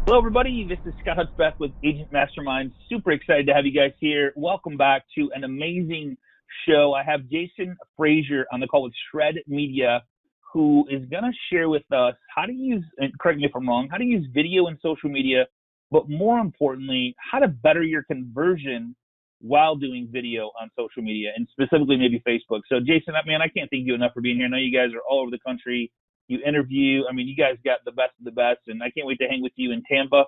Hello, everybody. This is Scott Hudspeth with Agent Mastermind. Super excited to have you guys here. Welcome back to an amazing show. I have Jason Frazier on the call with Shred Media, who is going to share with us how to use, and correct me if I'm wrong, how to use video and social media, but more importantly, how to better your conversion while doing video on social media, and specifically maybe Facebook. So, Jason, man, I can't thank you enough for being here. I know you guys are all over the country. You interview. I mean, you guys got the best of the best, and I can't wait to hang with you in Tampa,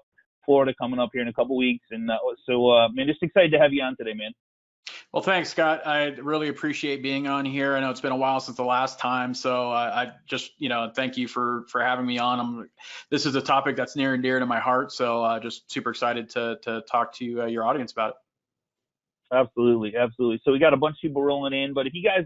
Florida, coming up here in a couple weeks. And man, just excited to have you on today, man. Well, thanks, Scott. I really appreciate being on here. I know it's been a while since the last time, so I just, thank you for having me on. This is a topic that's near and dear to my heart, so just super excited to talk to your audience about it. Absolutely, absolutely. So we got a bunch of people rolling in, but if you guys,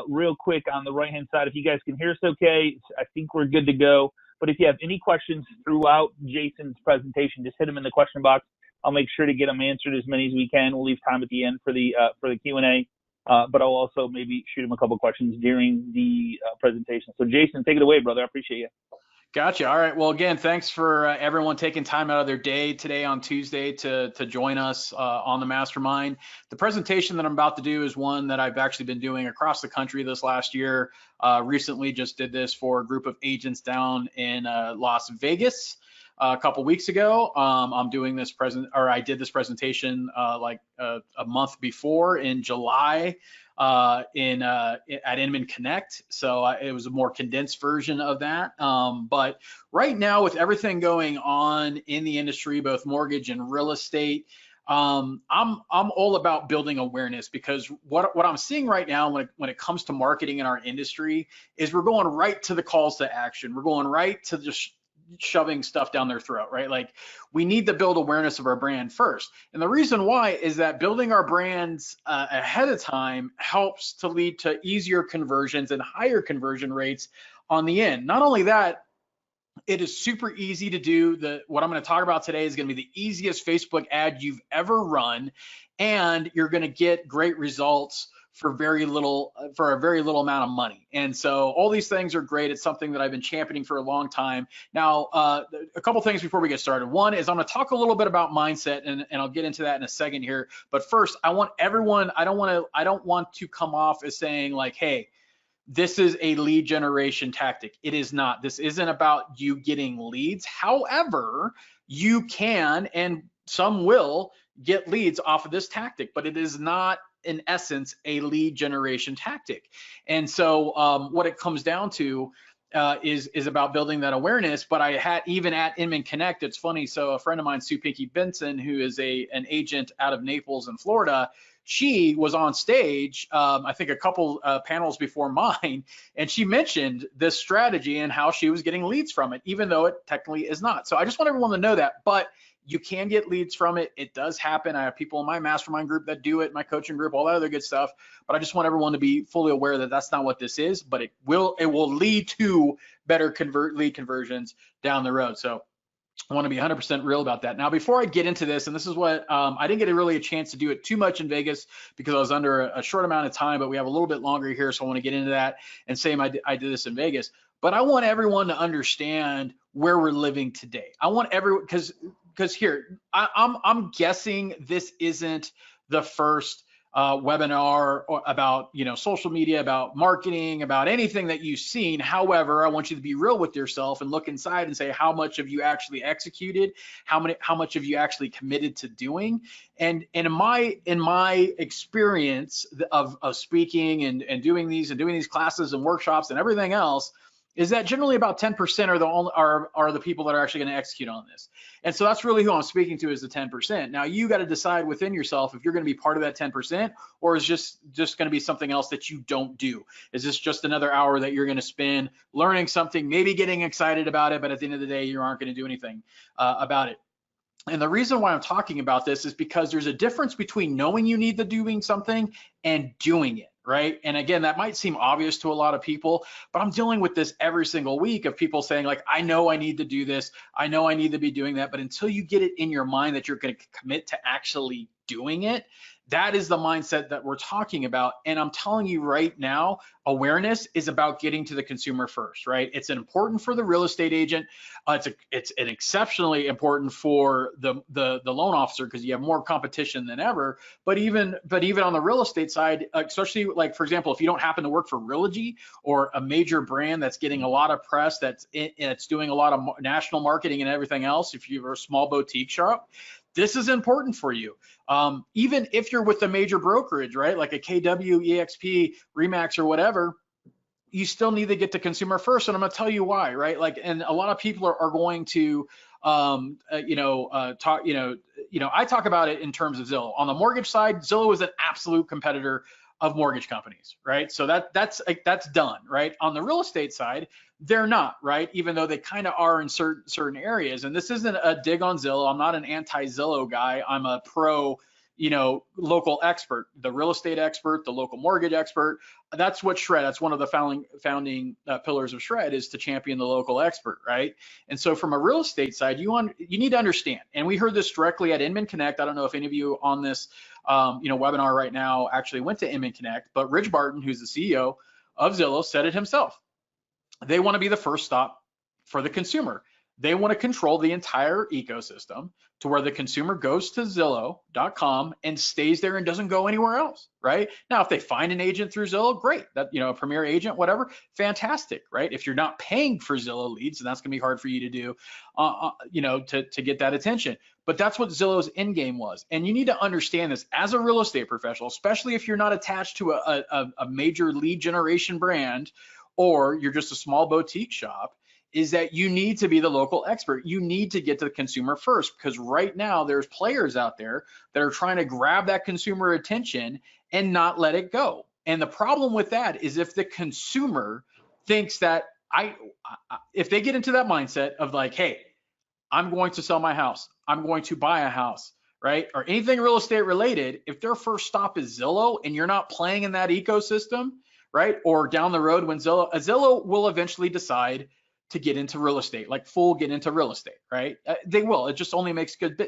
real quick on the right-hand side, if you guys can hear us okay, I think we're good to go. But if you have any questions throughout Jason's presentation, just hit them in the question box. I'll make sure to get them answered, as many as we can. We'll leave time at the end for the Q&A, but I'll also maybe shoot him a couple questions during the presentation. So Jason, take it away, brother. I appreciate you. Gotcha. All right. Well, again, thanks for everyone taking time out of their day today on Tuesday to join us on the Mastermind. The presentation that I'm about to do is one that I've actually been doing across the country this last year. Recently just did this for a group of agents down in Las Vegas a couple weeks ago. I'm doing this I did this presentation like a month before in July. At Inman Connect. So it was a more condensed version of that. But right now, with everything going on in the industry, both mortgage and real estate, I'm all about building awareness, because what I'm seeing right now when it comes to marketing in our industry is we're going right to the calls to action. We're going right to just shoving stuff down their throat, right? Like, we need to build awareness of our brand first. And the reason why is that building our brands ahead of time helps to lead to easier conversions and higher conversion rates on the end. Not only that, it is super easy to do. What I'm going to talk about today is going to be the easiest Facebook ad you've ever run, and you're going to get great results for a very little amount of money. And so all these things are great. It's something that I've been championing for a long time. Now, a couple things before we get started. One is I'm going to talk a little bit about mindset, and I'll get into that in a second here. But first, I want everyone, I don't want to come off as saying like, hey, this is a lead generation tactic. It is not. This isn't about you getting leads. However, you can, and some will, get leads off of this tactic, but it is not, in essence, a lead generation tactic. And so what it comes down to is about building that awareness. But I had, even at Inman Connect, it's funny. So a friend of mine, Sue Pinky Benson, who is an agent out of Naples in Florida, she was on stage, I think a couple panels before mine, and she mentioned this strategy and how she was getting leads from it, even though it technically is not. So I just want everyone to know that. But you can get leads from it. It does happen. I have people in my mastermind group that do it, my coaching group, all that other good stuff. But I just want everyone to be fully aware that that's not what this is, but it will lead to better lead conversions down the road. So I want to be 100% real about that. Now, before I get into this, and this is what I didn't get really a chance to do it too much in Vegas because I was under a short amount of time, but we have a little bit longer here. So I want to get into that and say I did this in Vegas. But I want everyone to understand where we're living today. I want everyone, because here, I'm guessing this isn't the first webinar about social media, about marketing, about anything that you've seen. However, I want you to be real with yourself and look inside and say, how much have you actually executed? How much have you actually committed to doing? And in my experience of speaking and doing these classes and workshops and everything else, is that generally about 10% are the people that are actually going to execute on this. And so that's really who I'm speaking to, is the 10%. Now, you got to decide within yourself if you're going to be part of that 10%, or is just going to be something else that you don't do. Is this just another hour that you're going to spend learning something, maybe getting excited about it, but at the end of the day, you aren't going to do anything about it. And the reason why I'm talking about this is because there's a difference between knowing you need to doing something and doing it. Right. And again, that might seem obvious to a lot of people, but I'm dealing with this every single week of people saying like, I know I need to do this. I know I need to be doing that. But until you get it in your mind that you're going to commit to actually doing it, That is the mindset that we're talking about. And I'm telling you right now, awareness is about getting to the consumer first, right? It's important for the real estate agent. It's an exceptionally important for the loan officer, because you have more competition than ever. But even on the real estate side, especially like, for example, if you don't happen to work for Realogy or a major brand that's getting a lot of press, it's doing a lot of national marketing and everything else, if you're a small boutique shop, this is important for you. Even if you're with a major brokerage, right, like a KW, EXP, Remax, or whatever, you still need to get to consumer first. And I'm going to tell you why, right? Like, and a lot of people are going to, I talk about it in terms of Zillow. On the mortgage side, Zillow is an absolute competitor of mortgage companies, right? So that's done, right? On the real estate side, they're not, right? Even though they kind of are in certain areas. And this isn't a dig on Zillow. I'm not an anti-Zillow guy. I'm a pro, local expert, the real estate expert, the local mortgage expert. That's what Shred, that's one of the founding pillars of Shred, is to champion the local expert, right? And so from a real estate side, you need to understand, and we heard this directly at Inman Connect. I don't know if any of you on this webinar right now actually went to Inman Connect, but Rich Barton, who's the CEO of Zillow, said it himself. They want to be the first stop for the consumer. They want to control the entire ecosystem to where the consumer goes to Zillow.com and stays there and doesn't go anywhere else, right? Now, if they find an agent through Zillow, great. That, a premier agent, whatever, fantastic, right? If you're not paying for Zillow leads, then that's going to be hard for you to do, to get that attention. But that's what Zillow's end game was. And you need to understand this as a real estate professional, especially if you're not attached to a major lead generation brand, or you're just a small boutique shop, is that you need to be the local expert. You need to get to the consumer first, because right now there's players out there that are trying to grab that consumer attention and not let it go. And the problem with that is, if the consumer thinks that if they get into that mindset of like, hey, I'm going to sell my house, I'm going to buy a house, right? Or anything real estate related, if their first stop is Zillow and you're not playing in that ecosystem, right? Or down the road when Zillow will eventually decide to get into real estate, like get into real estate, right? They will. It just only makes good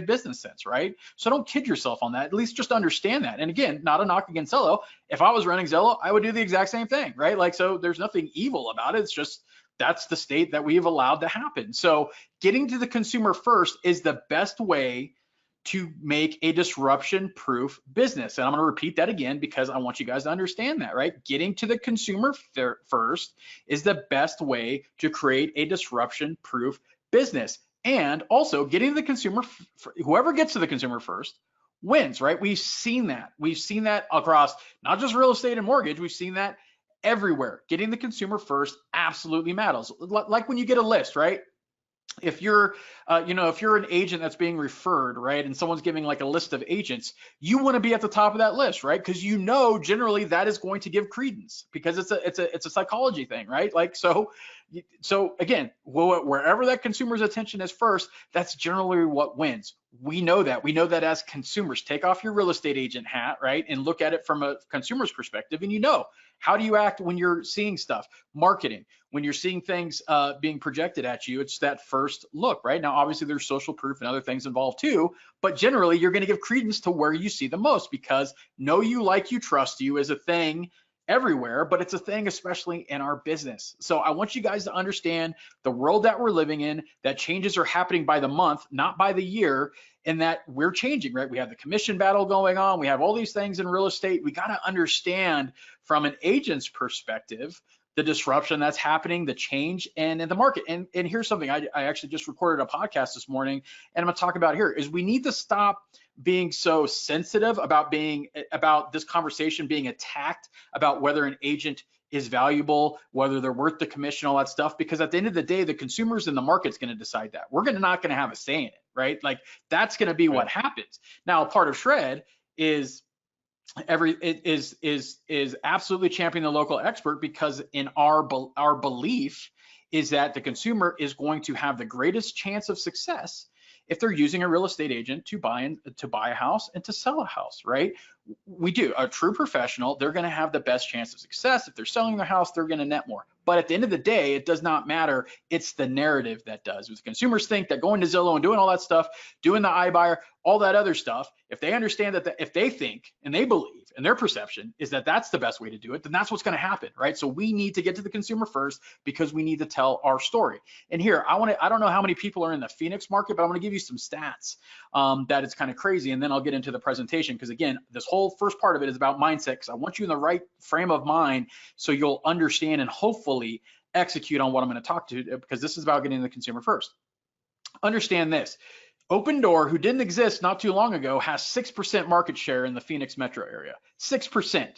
business sense, right? So don't kid yourself on that. At least just understand that. And again, not a knock against Zillow. If I was running Zillow, I would do the exact same thing, right? Like, so there's nothing evil about it. It's just that's the state that we've allowed to happen. So getting to the consumer first is the best way to make a disruption-proof business. And I'm going to repeat that again, because I want you guys to understand that, right? Getting to the consumer first is the best way to create a disruption-proof business. And also, getting the consumer, whoever gets to the consumer first wins, right? We've seen that. We've seen that across not just real estate and mortgage. We've seen that everywhere. Getting the consumer first absolutely matters. Like when you get a list, right? If you're, if you're an agent that's being referred, right, and someone's giving like a list of agents, you want to be at the top of that list, right? Because generally that is going to give credence, because it's a psychology thing, right? Like, so again, wherever that consumer's attention is first, that's generally what wins. We know that as consumers. Take off your real estate agent hat, right, and look at it from a consumer's perspective, and how do you act when you're seeing stuff? Marketing, when you're seeing things being projected at you, it's that first look, right? Now, obviously there's social proof and other things involved too, but generally you're going to give credence to where you see the most, because know you, like you, trust you is a thing everywhere, but it's a thing especially in our business. So I want you guys to understand the world that we're living in, that changes are happening by the month, not by the year, and that we're changing, right? We have the commission battle going on. We have all these things in real estate. We got to understand from an agent's perspective the disruption that's happening, the change, and in the market. And here's something I actually just recorded a podcast this morning, and I'm going to talk about here, is we need to stop being so sensitive about this conversation being attacked about whether an agent is valuable, whether they're worth the commission, all that stuff, because at the end of the day, the consumers in the market's going to decide that. We're not going to have a say in it, right? Like, that's going to be what happens. Now, part of Shred is absolutely championing the local expert, because in our belief is that the consumer is going to have the greatest chance of success if they're using a real estate agent to buy a house and to sell a house, right? We do. A true professional, they're going to have the best chance of success. If they're selling their house, they're going to net more. But at the end of the day, it does not matter. It's the narrative that does. If consumers think that going to Zillow and doing all that stuff, doing the iBuyer, all that other stuff, if they understand that, if they think and they believe and their perception is that that's the best way to do it, then that's what's going to happen, right? So we need to get to the consumer first because we need to tell our story. And here, I don't know how many people are in the Phoenix market, but I'm going to give you some stats that it's kind of crazy. And then I'll get into the presentation because, again, this whole first part of it is about mindset because I want you in the right frame of mind so you'll understand and hopefully execute on what I'm going to talk to, because this is about getting the consumer first. Understand this. Opendoor, who didn't exist not too long ago, has 6% market share in the Phoenix metro area. 6%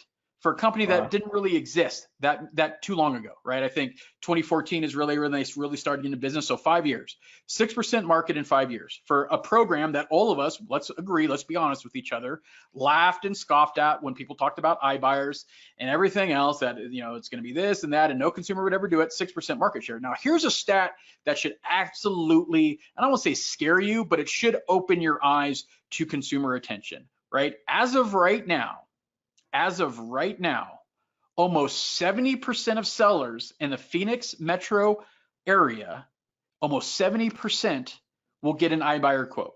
for a company that didn't really exist that too long ago, right? I think 2014 is really when they really started into business. So 5 years, 6% market in 5 years for a program that all of us, let's agree, let's be honest with each other, laughed and scoffed at when people talked about iBuyers and everything else that, you know, it's going to be this and that, and no consumer would ever do it. 6% market share. Now, here's a stat that should absolutely, I don't want to say scare you, but it should open your eyes to consumer attention, right? As of right now, almost 70% of sellers in the Phoenix metro area, almost 70% will get an iBuyer quote.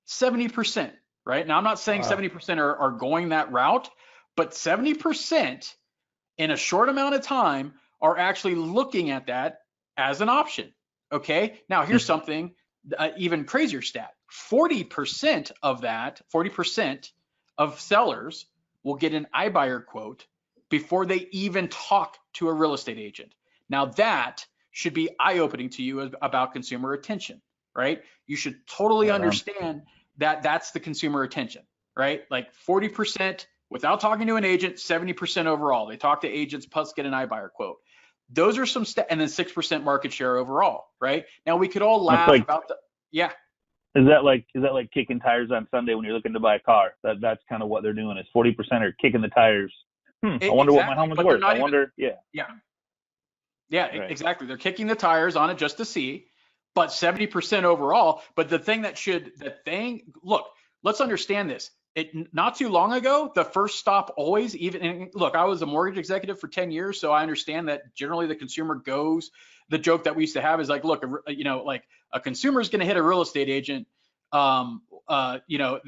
70%, right? Now, I'm not saying 70% are going that route, but 70% in a short amount of time are actually looking at that as an option, okay? Now, here's something, even crazier stat. 40% of sellers will get an iBuyer quote before they even talk to a real estate agent. Now that should be eye-opening to you about consumer attention, right? You should totally understand that that's the consumer attention, right? Like 40% without talking to an agent, 70% overall. They talk to agents plus get an iBuyer quote. Those are some and then 6% market share overall, right? Now we could all laugh about the, yeah. Is that like kicking tires on Sunday when you're looking to buy a car? That's kind of what they're doing. Is 40% are kicking the tires. I wonder what my home is worth. I wonder. Yeah, exactly. They're kicking the tires on it just to see, but 70% overall. But the thing look, let's understand this. Not too long ago, the first stop always, and look, I was a mortgage executive for 10 years, so I understand that generally the consumer goes. The joke that we used to have is like, look, you know, like a consumer is going to hit a real estate agent. You know,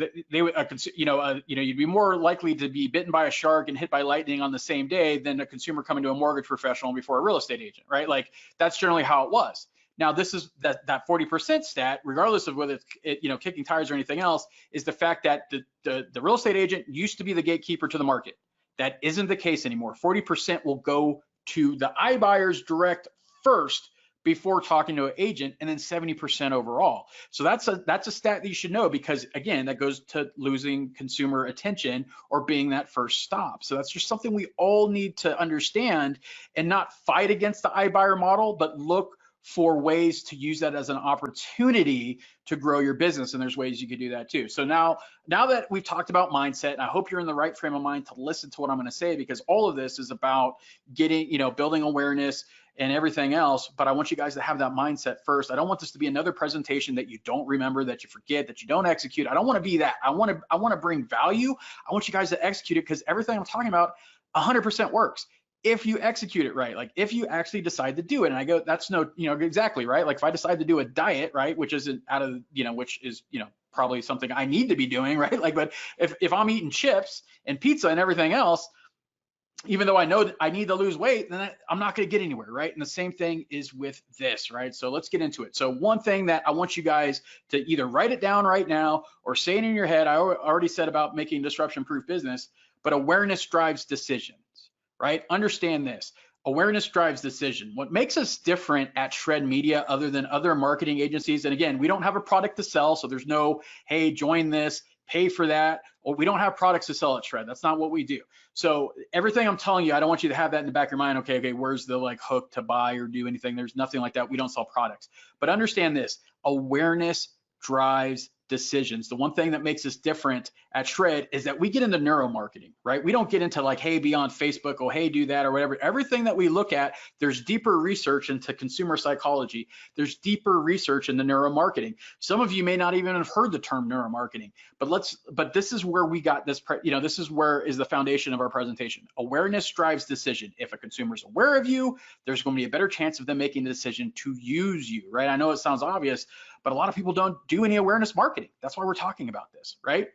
you'd be more likely to be bitten by a shark and hit by lightning on the same day than a consumer coming to a mortgage professional before a real estate agent, right? Like that's generally how it was. Now, this is that 40% stat, regardless of whether it's kicking tires or anything else, is the fact that the real estate agent used to be the gatekeeper to the market. That isn't the case anymore. 40% will go to the iBuyers direct first before talking to an agent, and then 70% overall. So that's a stat that you should know, because again, that goes to losing consumer attention or being that first stop. So that's just something we all need to understand and not fight against the iBuyer model, but look for ways to use that as an opportunity to grow your business. And there's ways you could do that too. So now that we've talked about mindset, and I hope you're in the right frame of mind to listen to what I'm going to say, because all of this is about getting, building awareness and everything else. But I want you guys to have that mindset first. I don't want this to be another presentation that you don't remember, that you forget, that you don't execute. I don't want to be that. I want to bring value. I want you guys to execute it, because everything I'm talking about 100% works if you execute it right. Like if you actually decide to do it. And I go, that's exactly right. Like if I decide to do a diet, right, which isn't out of, which is, probably something I need to be doing, right? Like, but if I'm eating chips and pizza and everything else, even though I know that I need to lose weight, then I'm not going to get anywhere, right? And the same thing is with this, right? So let's get into it. So one thing that I want you guys to either write it down right now or say it in your head. I already said about making disruption-proof business, but awareness drives decisions, right? Understand this. Awareness drives decision. What makes us different at Shred Media other than other marketing agencies, and again, we don't have a product to sell, so there's no, hey, join this, pay for that. Or we don't have products to sell at Shred. That's not what we do. So everything I'm telling you, I don't want you to have that in the back of your mind. Okay, where's the hook to buy or do anything? There's nothing like that. We don't sell products. But understand this, awareness drives decisions. The one thing that makes us different at Shred is that we get into neuromarketing, right? We don't get into like, hey, be on Facebook, oh, hey, do that or whatever. Everything that we look at, there's deeper research into consumer psychology. There's deeper research into neuromarketing. Some of you may not even have heard the term neuromarketing, but this is where we got this, this is where is the foundation of our presentation. Awareness drives decision. If a consumer is aware of you, there's going to be a better chance of them making the decision to use you, right? I know it sounds obvious, but a lot of people don't do any awareness marketing. That's why we're talking about this, right?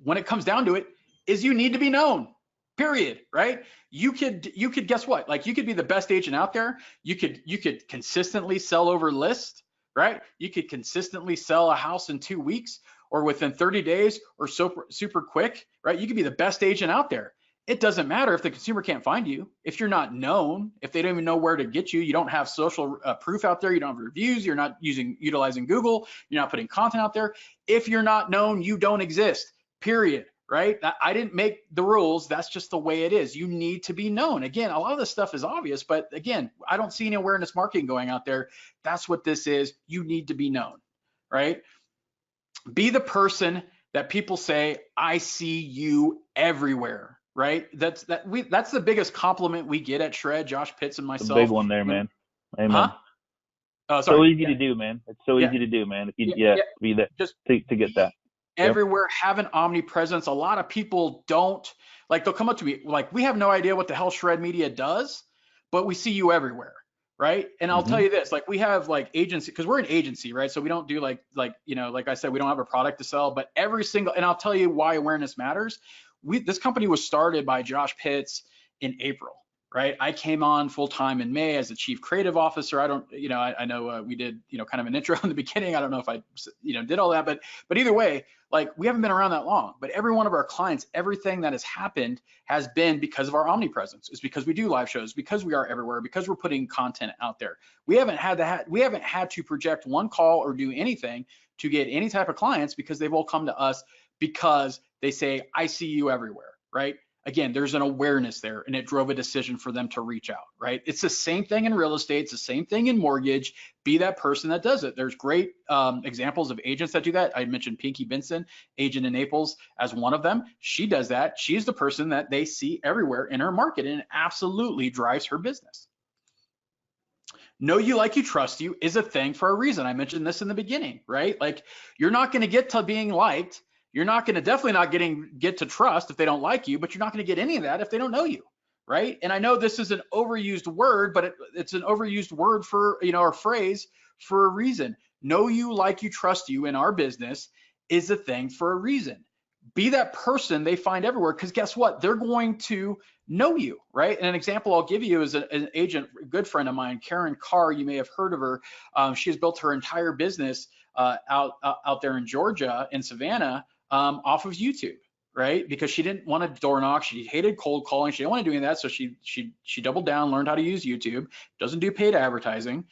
When it comes down to it, is you need to be known, period, right? You could guess what? Like you could be the best agent out there. You could consistently sell over list, right? You could consistently sell a house in 2 weeks or within 30 days or super quick, right? You could be the best agent out there. It doesn't matter if the consumer can't find you, if you're not known, if they don't even know where to get you, you don't have social proof out there, you don't have reviews, you're not utilizing Google, you're not putting content out there. If you're not known, you don't exist, period, right? I didn't make the rules. That's just the way it is. You need to be known. Again, a lot of this stuff is obvious, but again, I don't see any awareness marketing going out there. That's what this is. You need to be known, right? Be the person that people say, I see you everywhere. Right? That's the biggest compliment we get at Shred, Josh Pitts and myself. The big one there, man. Amen. Huh? Oh, sorry. So easy to do, man. It's so easy to do, man. If you be that, just to get that. Everywhere, have an omnipresence. A lot of people don't, like they'll come up to me like, we have no idea what the hell Shred Media does, but we see you everywhere. Right. And I'll tell you this, like we have like agency, because we're an agency, right? So we don't do like I said, we don't have a product to sell, but and I'll tell you why awareness matters. This company was started by Josh Pitts in April, right? I came on full time in May as the chief creative officer. I know we did, kind of an intro in the beginning. I don't know if I, did all that, but either way, like we haven't been around that long, but every one of our clients, everything that has happened has been because of our omnipresence. It's because we do live shows, because we are everywhere, because we're putting content out there. We haven't had to project one call or do anything to get any type of clients because they've all come to us because they say, I see you everywhere, right? Again, there's an awareness there and it drove a decision for them to reach out, right? It's the same thing in real estate. It's the same thing in mortgage. Be that person that does it. There's great examples of agents that do that. I mentioned Pinky Benson, agent in Naples, as one of them. She does that. She's the person that they see everywhere in her market and it absolutely drives her business. Know you, like you, trust you is a thing for a reason. I mentioned this in the beginning, right? Like you're not going to get to being liked. You're not going to definitely not get to trust if they don't like you, but you're not going to get any of that if they don't know you, right? And I know this is an overused word, but it's an overused word for, or phrase for a reason. Know you, like you, trust you in our business is a thing for a reason. Be that person they find everywhere, because guess what? They're going to know you, right? And an example I'll give you is an agent, a good friend of mine, Karen Carr. You may have heard of her. She has built her entire business out there in Georgia, in Savannah, off of YouTube, right? Because she didn't want to door knock. She hated cold calling. She didn't want to do any of that. So she doubled down, learned how to use YouTube, doesn't do paid advertising.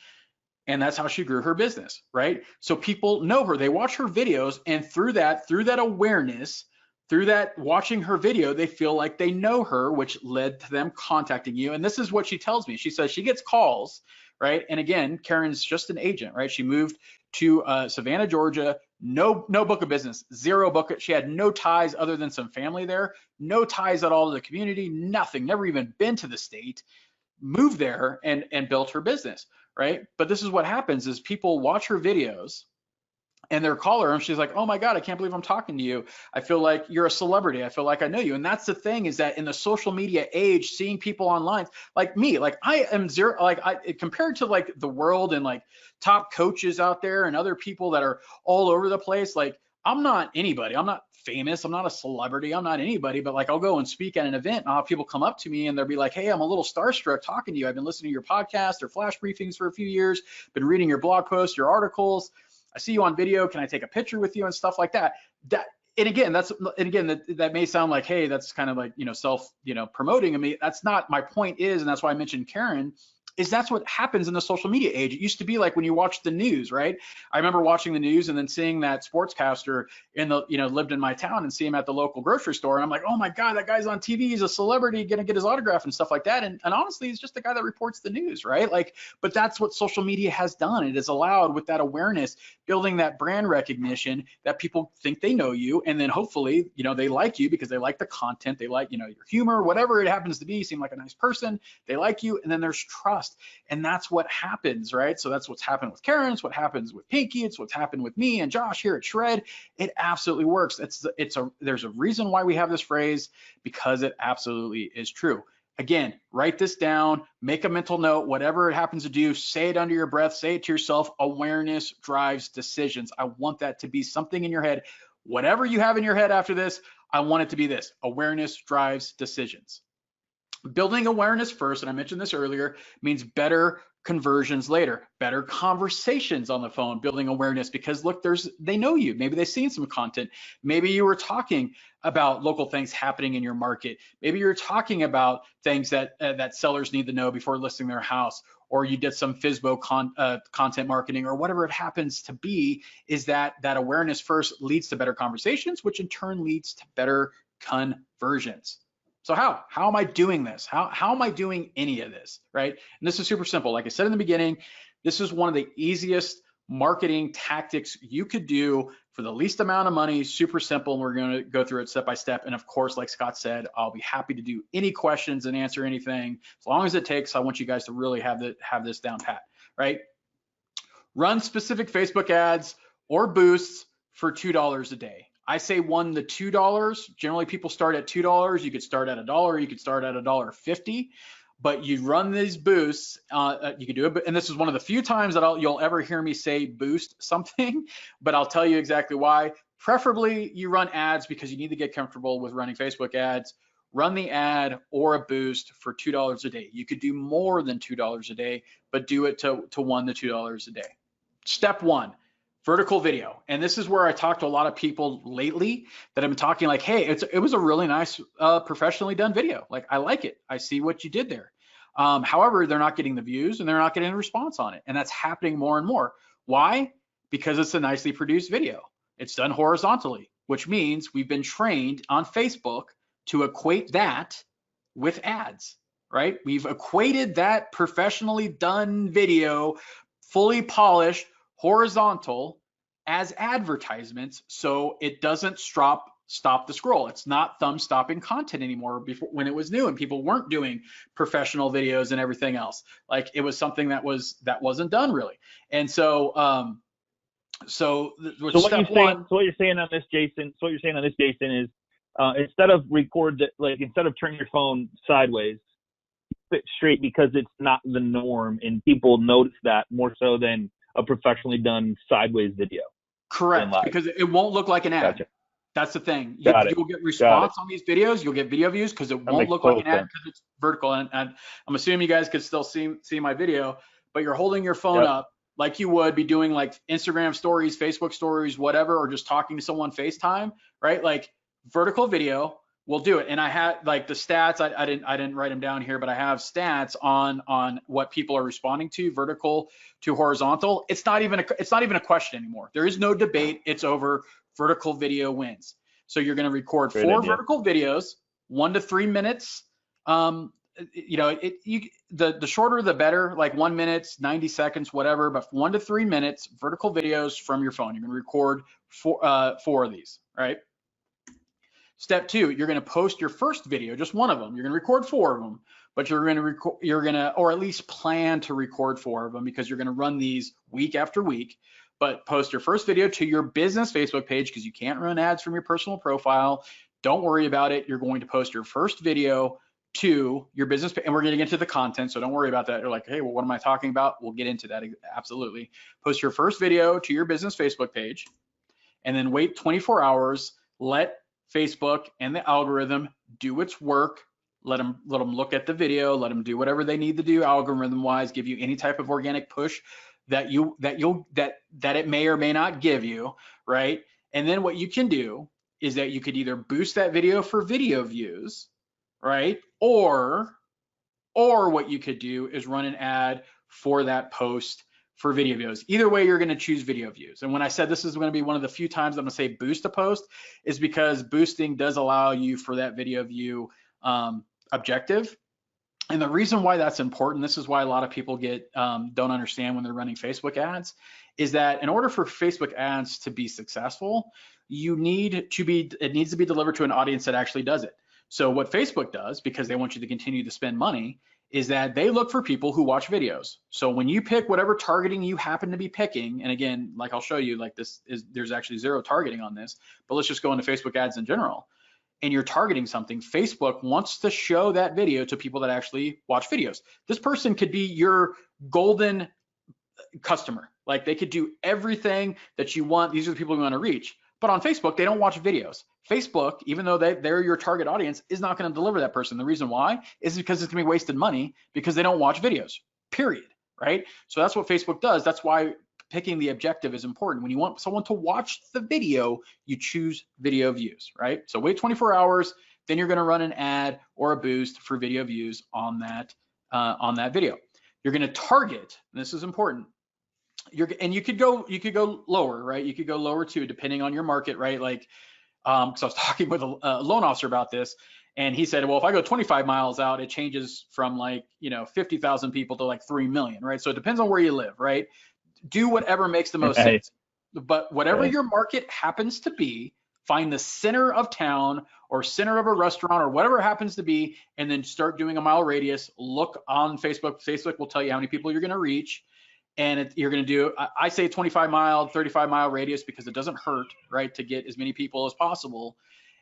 And that's how she grew her business, right? So people know her, they watch her videos, and through that awareness, through that watching her video, they feel like they know her, which led to them contacting you. And this is what she tells me. She says she gets calls, right? And again, Karen's just an agent, right? She moved to Savannah, Georgia, no book of business, zero book. She had no ties other than some family there, no ties at all to the community, nothing, never even been to the state, moved there and built her business, right? But this is what happens is people watch her videos and they'll call her and she's like, oh my God, I can't believe I'm talking to you. I feel like you're a celebrity. I feel like I know you. And that's the thing, is that in the social media age, seeing people online, like me, like I am zero, like compared to like the world and like top coaches out there and other people that are all over the place, like I'm not anybody. I'm not famous. I'm not a celebrity. I'm not anybody, but like I'll go and speak at an event and I'll have people come up to me and they'll be like, hey, I'm a little starstruck talking to you. I've been listening to your podcast or flash briefings for a few years, been reading your blog posts, your articles. I see you on video. Can I take a picture with you and stuff like that? That may sound like, hey, that's kind of like, self, promoting. I mean, that's not my point is, and that's why I mentioned Karen, is that's what happens in the social media age. It used to be like when you watch the news, right? I remember watching the news and then seeing that sportscaster lived in my town and see him at the local grocery store. And I'm like, oh my God, that guy's on TV. He's a celebrity, gonna get his autograph and stuff like that. And honestly, he's just the guy that reports the news, right? Like, but that's what social media has done. It has allowed, with that awareness, building that brand recognition, that people think they know you. And then hopefully, they like you because they like the content. They like, your humor, whatever it happens to be. You seem like a nice person. They like you. And then there's trust. And that's what happens, right? So that's what's happened with Karen. It's what happens with Pinky. It's what's happened with me and Josh here at Shred. It absolutely works. There's a reason why we have this phrase, because it absolutely is true. Again, write this down, make a mental note, whatever it happens to do, say it under your breath, say it to yourself. Awareness drives decisions. I want that to be something in your head. Whatever you have in your head after this, I want it to be this: awareness drives decisions. Building awareness first, and I mentioned this earlier, means better conversions later, better conversations on the phone. Building awareness because look, they know you. Maybe they've seen some content. Maybe you were talking about local things happening in your market. Maybe you're talking about things that sellers need to know before listing their house, or you did some FSBO content marketing, or whatever it happens to be. Is that awareness first leads to better conversations, which in turn leads to better conversions. So how am I doing this? How am I doing any of this, right? And this is super simple. Like I said in the beginning, this is one of the easiest marketing tactics you could do for the least amount of money. Super simple. And we're going to go through it step by step. And of course, like Scott said, I'll be happy to do any questions and answer anything as long as it takes. I want you guys to really have this down pat, right? Run specific Facebook ads or boosts for $2 a day. I say $1 to $2. Generally, people start at $2. You could start at $1. You could start at $1.50. But you run these boosts. You can do it. And this is one of the few times that you'll ever hear me say boost something. But I'll tell you exactly why. Preferably, you run ads because you need to get comfortable with running Facebook ads. Run the ad or a boost for $2 a day. You could do more than $2 a day, but do it to $1 to $2 a day. Step one. Vertical video. And this is where I talked to a lot of people lately that have been talking like, hey, it was a really nice professionally done video. Like, I like it. I see what you did there. However, they're not getting the views and they're not getting a response on it. And that's happening more and more. Why? Because it's a nicely produced video. It's done horizontally, which means we've been trained on Facebook to equate that with ads, right? We've equated that professionally done video, fully polished, horizontal, as advertisements, so it doesn't stop the scroll. It's not thumb stopping content anymore. Before, when it was new and people weren't doing professional videos and everything else, like it was something that wasn't done really. And so what you're saying on this, Jason, is instead of turning your phone sideways, fit straight, because it's not the norm and people notice that more so than a professionally done sideways video. Correct, because it won't look like an ad. Gotcha. That's the thing. You'll get response on these videos. You'll get video views because it won't look like an ad because it's vertical. And I'm assuming you guys could still see my video, but you're holding your phone up like you would be doing like Instagram stories, Facebook stories, whatever, or just talking to someone FaceTime, right? Like vertical video will do it. And I had like the stats. I didn't write them down here, but I have stats on what people are responding to, vertical to horizontal. It's not even a question anymore. There is no debate. It's over. Vertical video wins. So you're going to record four vertical videos, 1 to 3 minutes. The shorter the better, like 1 minute, 90 seconds, whatever. But 1 to 3 minutes, vertical videos from your phone. You're going to record four of these, right? Step 2, you're going to post your first video, just one of them. You're going to record 4 of them, but you're going to, or at least plan to record 4 of them, because you're going to run these week after week. But post your first video to your business Facebook page, because you can't run ads from your personal profile. Don't worry about it. You're going to post your first video to your business page, and we're going to get into the content, so don't worry about that. You're like, hey, well, what am I talking about? We'll get into that. Absolutely. Post your first video to your business Facebook page, and then wait 24 hours. Let Facebook and the algorithm do its work. Let them look at the video. Let them do whatever they need to do algorithm-wise. Give you any type of organic push that it may or may not give you, right? And then what you can do is that you could either boost that video for video views, right? Or Or what you could do is run an ad for that post for video views. Either way, you're going to choose video views. And when I said this is going to be one of the few times I'm going to say boost a post, is because boosting does allow you for that video view objective. And the reason why that's important, this is why a lot of people don't understand when they're running Facebook ads, is that in order for Facebook ads to be successful, it needs to be delivered to an audience that actually does it. So what Facebook does, because they want you to continue to spend money, is that they look for people who watch videos. So when you pick whatever targeting you happen to be picking, and again, like I'll show you, like there's actually zero targeting on this, but let's just go into Facebook ads in general. And you're targeting something, Facebook wants to show that video to people that actually watch videos. This person could be your golden customer. Like they could do everything that you want. These are the people you want to reach. But on Facebook, they don't watch videos. Facebook, even though they're your target audience, is not going to deliver that person. The reason why is because it's going to be wasted money because they don't watch videos, period, right? So that's what Facebook does. That's why picking the objective is important. When you want someone to watch the video, you choose video views, right? So wait 24 hours, then you're going to run an ad or a boost for video views on that video. You're going to target, and this is important. And you could go lower, right? You could go lower too, depending on your market, right? Like, because I was talking with a loan officer about this, and he said, well, if I go 25 miles out, it changes from like 50,000 people to like 3 million, right? So it depends on where you live, right? Do whatever makes the most sense. But whatever your market happens to be, find the center of town or center of a restaurant or whatever it happens to be, and then start doing a mile radius. Look on Facebook. Facebook will tell you how many people you're going to reach. And you're going to do, I say 25 mile, 35 mile radius because it doesn't hurt, right, to get as many people as possible.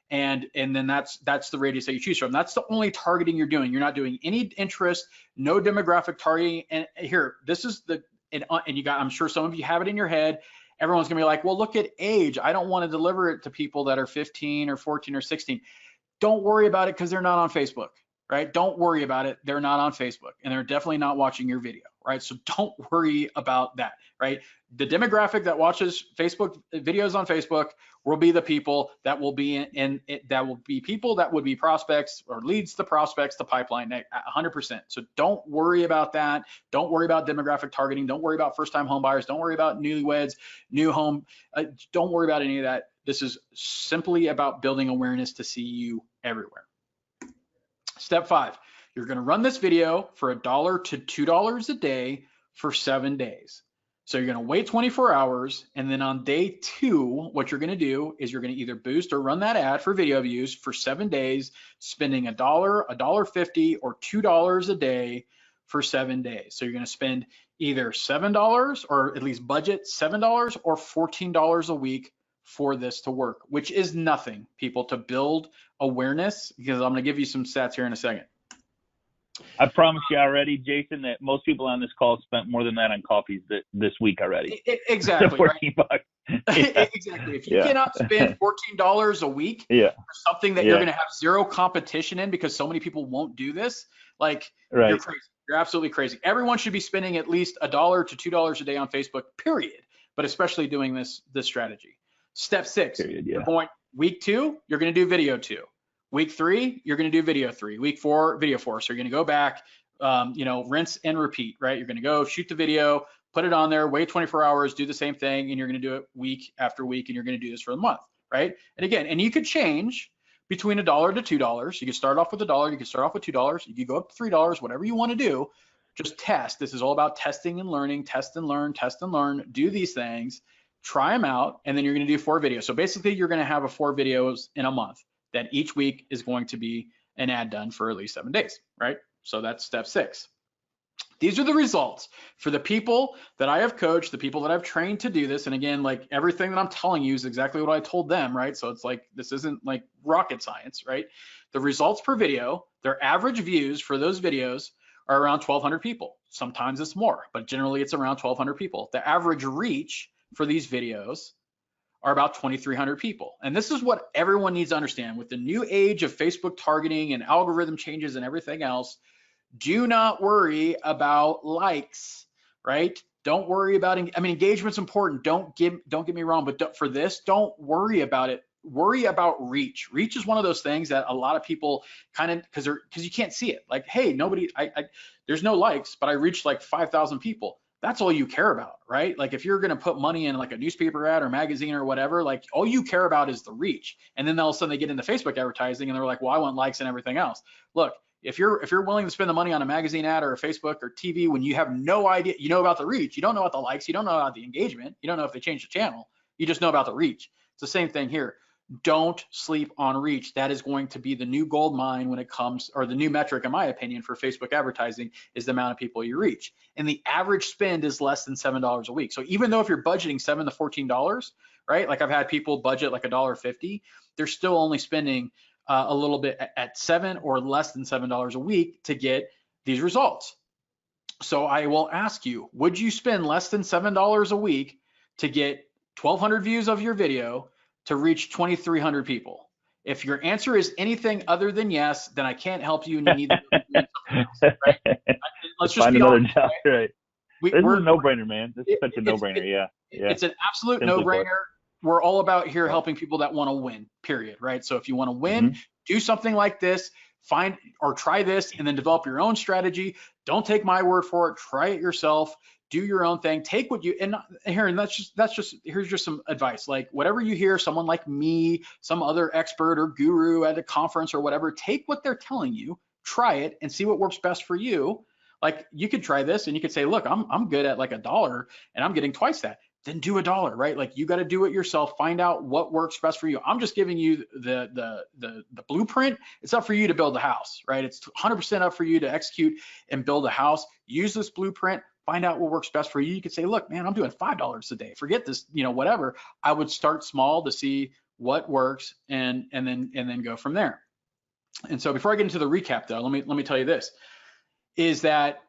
And then that's the radius that you choose from. That's the only targeting you're doing. You're not doing any interest, no demographic targeting. And here, this is and you got, I'm sure some of you have it in your head. Everyone's going to be like, well, look at age. I don't want to deliver it to people that are 15 or 14 or 16. Don't worry about it because they're not on Facebook, right? Don't worry about it. They're not on Facebook and they're definitely not watching your video, right? So don't worry about that, right? The demographic that watches Facebook videos on Facebook will be the people that will be that will be people that would be prospects or leads to prospects to pipeline 100%. So don't worry about that. Don't worry about demographic targeting. Don't worry about first-time home buyers. Don't worry about newlyweds, new home. Don't worry about any of that. This is simply about building awareness to see you everywhere. Step 5, you're going to run this video for $1 to $2 a day for 7 days. So you're going to wait 24 hours, and then on day 2, what you're going to do is you're going to either boost or run that ad for video views for 7 days, spending $1, $1.50, or $2 a day for 7 days. So you're going to spend either $7 or at least budget $7 or $14 a week for this to work, which is nothing, people, to build awareness, because I'm going to give you some stats here in a second. I promise you already, Jason, that most people on this call spent more than that on coffees this week already. Exactly. 14 bucks. Yeah. Exactly. If you cannot spend $14 a week for something that you're going to have zero competition in because so many people won't do this, like you're crazy. You're absolutely crazy. Everyone should be spending at least $1 to $2 a day on Facebook, period, but especially doing this strategy. Step 6, you're going week 2, you're going to do video 2. Week 3, you're going to do video 3. Week 4, video 4. So you're going to go back, rinse and repeat, right? You're going to go shoot the video, put it on there, wait 24 hours, do the same thing, and you're going to do it week after week, and you're going to do this for a month, right? And again, and you could change between $1 to $2. You can start off with $1, you can start off with $2, you can go up to $3, whatever you want to do. Just test. This is all about testing and learning, test and learn, do these things. Try them out, and then you're going to do 4 videos. So basically, you're going to have 4 videos in a month that each week is going to be an ad done for at least 7 days, right? So that's step 6. These are the results for the people that I have coached, the people that I've trained to do this. And again, like everything that I'm telling you is exactly what I told them, right? So it's like, this isn't like rocket science, right? The results per video, their average views for those videos are around 1,200 people. Sometimes it's more, but generally it's around 1,200 people. The average reach for these videos are about 2,300 people. And this is what everyone needs to understand. With the new age of Facebook targeting and algorithm changes and everything else, do not worry about likes, right? Don't worry about, engagement's important. Don't get me wrong, but for this, don't worry about it. worry about reach. Reach is one of those things that a lot of people kind of, because you can't see it. Like, hey, nobody, there's no likes, but I reached like 5,000 people. That's all you care about, right? Like if you're going to put money in like a newspaper ad or magazine or whatever, like all you care about is the reach. And then all of a sudden they get into Facebook advertising and they're like, well, I want likes and everything else. Look, if you're willing to spend the money on a magazine ad or a Facebook or TV when you have no idea, you know about the reach, you don't know about the likes, you don't know about the engagement, you don't know if they changed the channel, you just know about the reach. It's the same thing here. Don't sleep on reach. That is going to be the new gold mine when it comes, or the new metric, in my opinion, for Facebook advertising is the amount of people you reach. And the average spend is less than $7 a week. So even though if you're budgeting $7 to $14, right? Like I've had people budget like $1.50, they're still only spending a little bit at $7 or less than $7 a week to get these results. So I will ask you, would you spend less than $7 a week to get 1,200 views of your video to reach 2,300 people? If your answer is anything other than yes, then I can't help you and you need to do something else, right? Let's just find be another honest, job, right? This is a no-brainer, man. This is such a no-brainer, yeah. It's an absolute Simply no-brainer. put. We're all about here helping people that want to win, period, right? So if you want to win, do something like this, find or try this, and then develop your own strategy. Don't take my word for it. Try it yourself. Do your own thing. Take what you, and here's just some advice. Like whatever you hear someone like me, some other expert or guru at a conference or whatever, take what they're telling you, try it, and see what works best for you. Like you could try this and you could say, look, I'm good at like $1 and I'm getting twice that. Then do $1, right? Like you got to do it yourself. Find out what works best for you. I'm just giving you the blueprint. It's up for you to build a house, right? It's 100% up for you to execute and build a house. Use this blueprint. Find out what works best for you. You could say, look, man, I'm doing $5 a day. Forget this, whatever. I would start small to see what works and then go from there. And so before I get into the recap though, let me tell you this. Is that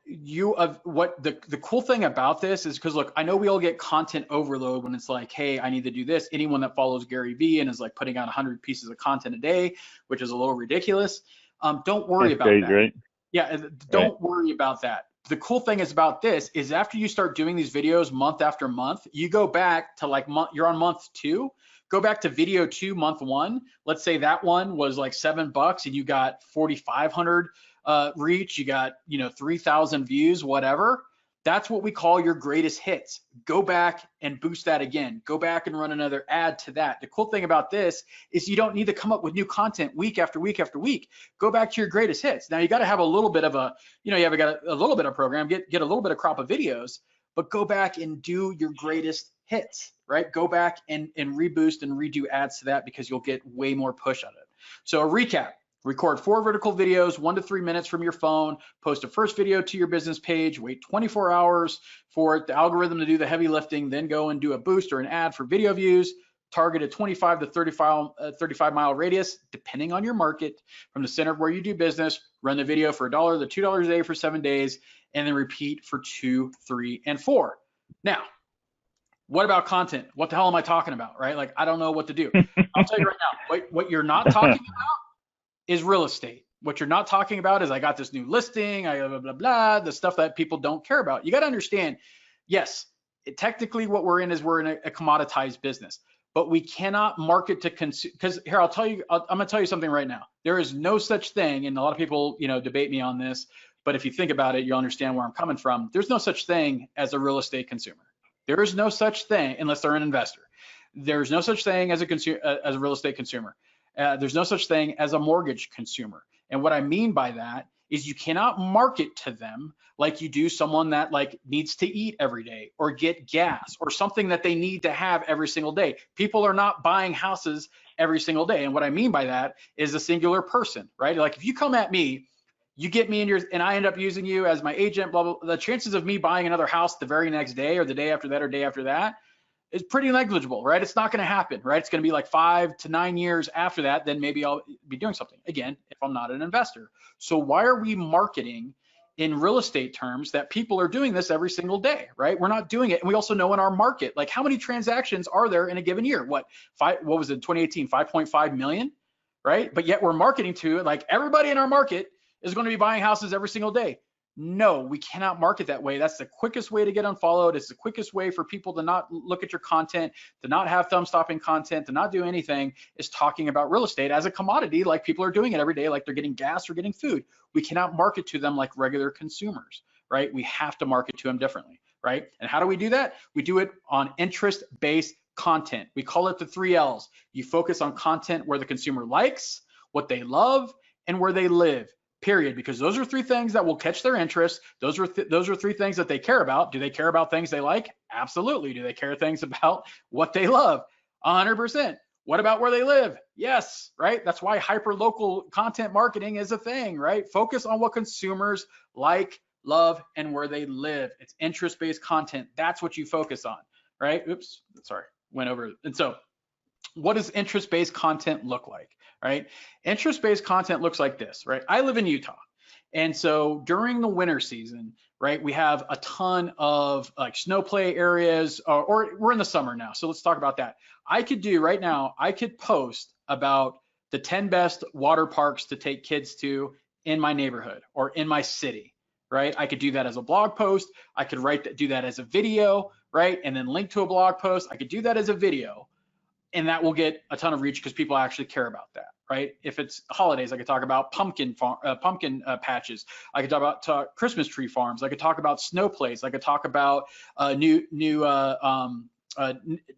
what the cool thing about this is, because look, I know we all get content overload when it's like, hey, I need to do this. Anyone that follows Gary Vee and is like putting out 100 pieces of content a day, which is a little ridiculous, don't worry about that. Right? Yeah, don't worry about that. The cool thing is about this is after you start doing these videos month after month, you go back to like you're on month 2. Go back to video 2, month 1. Let's say that one was like $7 and you got 4,500 reach, you got 3,000 views, whatever. That's what we call your greatest hits. Go back and boost that again. Go back and run another ad to that. The cool thing about this is you don't need to come up with new content week after week after week. Go back to your greatest hits. Now you got to have a little bit of a, you have got a little bit of program, get a little bit of crop of videos, but go back and do your greatest hits, right? Go back and reboost and redo ads to that because you'll get way more push out of it. So a recap. Record 4 vertical videos, 1 to 3 minutes from your phone, post a first video to your business page, wait 24 hours for the algorithm to do the heavy lifting, then go and do a boost or an ad for video views, target a 25 to 35 mile radius, depending on your market, from the center of where you do business, run the video for $1 to $2 a day for 7 days, and then repeat for 2, 3, and 4. Now, what about content? What the hell am I talking about, right? Like, I don't know what to do. I'll tell you right now, what you're not talking about is real estate. What you're not talking about is I got this new listing, I blah, blah, blah, the stuff that people don't care about. You got to understand, yes, technically what we're in is we're in a commoditized business, but we cannot market to consume, because here, I'm going to tell you something right now. There is no such thing, and a lot of people, debate me on this, but if you think about it, you'll understand where I'm coming from. There's no such thing as a real estate consumer. There is no such thing, unless they're an investor. There's no such thing as a real estate consumer. There's no such thing as a mortgage consumer. And what I mean by that is you cannot market to them like you do someone that like needs to eat every day or get gas or something that they need to have every single day. People are not buying houses every single day. And what I mean by that is a singular person, right? Like if you come at me, you get me in and I end up using you as my agent, blah, blah, blah, the chances of me buying another house the very next day or the day after that or day after that is pretty negligible, right? It's not going to happen, right? It's going to be like 5 to 9 years after that, then maybe I'll be doing something again if I'm not an investor. So why are we marketing in real estate terms that people are doing this every single day, right? We're not doing it. And we also know in our market, like how many transactions are there in a given year? What was it, 2018, 5.5 million, right? But yet we're marketing to like everybody in our market is going to be buying houses every single day. No, we cannot market that way. That's the quickest way to get unfollowed. It's the quickest way for people to not look at your content, to not have thumb stopping content, to not do anything, is talking about real estate as a commodity, like people are doing it every day, like they're getting gas or getting food. We cannot market to them like regular consumers, right? We have to market to them differently, right? And how do we do that? We do it on interest-based content. We call it the 3 L's. You focus on content where the consumer likes, what they love, and where they live. Period, because those are 3 things that will catch their interest. Those are 3 things that they care about. Do they care about things they like? Absolutely. Do they care things about what they love? 100%. What about where they live? Yes, right? That's why hyper-local content marketing is a thing, right? Focus on what consumers like, love, and where they live. It's interest-based content. That's what you focus on, right? Oops, sorry, went over. And so what does interest-based content look like? Right? Interest-based content looks like this, right? I live in Utah. And so during the winter season, right, we have a ton of like snow play areas, or we're in the summer now. So let's talk about that. I could do right now, I could post about the 10 best water parks to take kids to in my neighborhood or in my city, right? I could do that as a blog post. I could do that as a video, right? And then link to a blog post. I could do that as a video. And that will get a ton of reach because people actually care about that, right? If it's holidays, I could talk about pumpkin patches. I could talk about Christmas tree farms. I could talk about snow plays. I could talk about new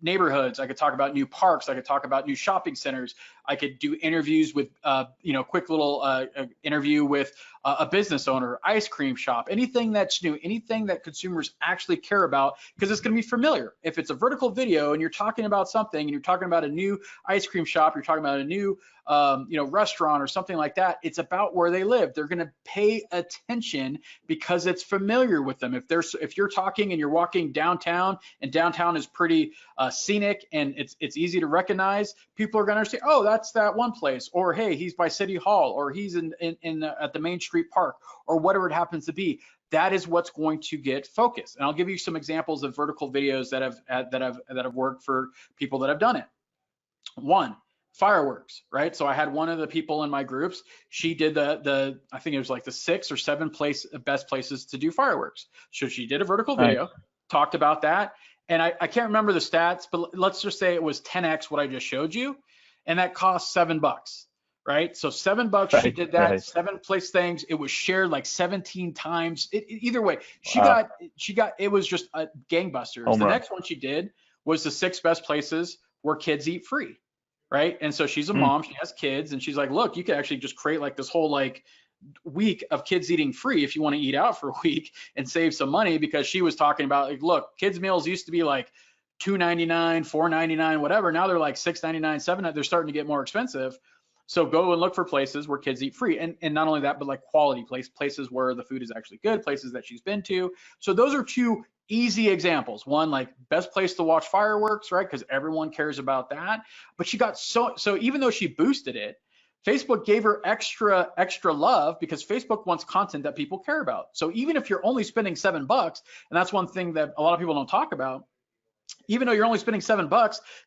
neighborhoods. I could talk about new parks. I could talk about new shopping centers. I could do interviews with, quick little interview with a business owner, ice cream shop, anything that's new, anything that consumers actually care about, because it's going to be familiar. If it's a vertical video and you're talking about something and you're talking about a new ice cream shop, you're talking about a new restaurant or something like that, it's about where they live. They're going to pay attention because it's familiar with them. If you're talking and you're walking downtown, and downtown is pretty scenic and it's easy to recognize, people are going to understand, oh, that's that one place, or hey, he's by City Hall, or he's at the Main Street Park, or whatever it happens to be. That is what's going to get focused. And I'll give you some examples of vertical videos that have worked for people that have done it. One, fireworks, right? So I had one of the people in my groups, she did I think it was like the 6 or 7 best places to do fireworks. So she did a vertical video, talked about that. And I can't remember the stats, but let's just say it was 10x what I just showed you. And that cost $7, right? So $7, she did that, 7 place things. It was shared like 17 times. Either way, she got, it was just a gangbusters. The next one she did was the 6 best places where kids eat free, right? And so she's a mom, she has kids, and she's like, look, you could actually just create like this whole like week of kids eating free if you want to eat out for a week and save some money, because she was talking about like, look, kids meals used to be like $2.99, $4.99, whatever. Now they're like $6.99, $7. They're starting to get more expensive. So go and look for places where kids eat free, and not only that, but like quality places where the food is actually good, places that she's been to. So those are 2 easy examples. One, like best place to watch fireworks, right? Because everyone cares about that. But she got so even though she boosted it, Facebook gave her extra love because Facebook wants content that people care about. So even if you're only spending $7, and that's one thing that a lot of people don't talk about, even though you're only spending $7,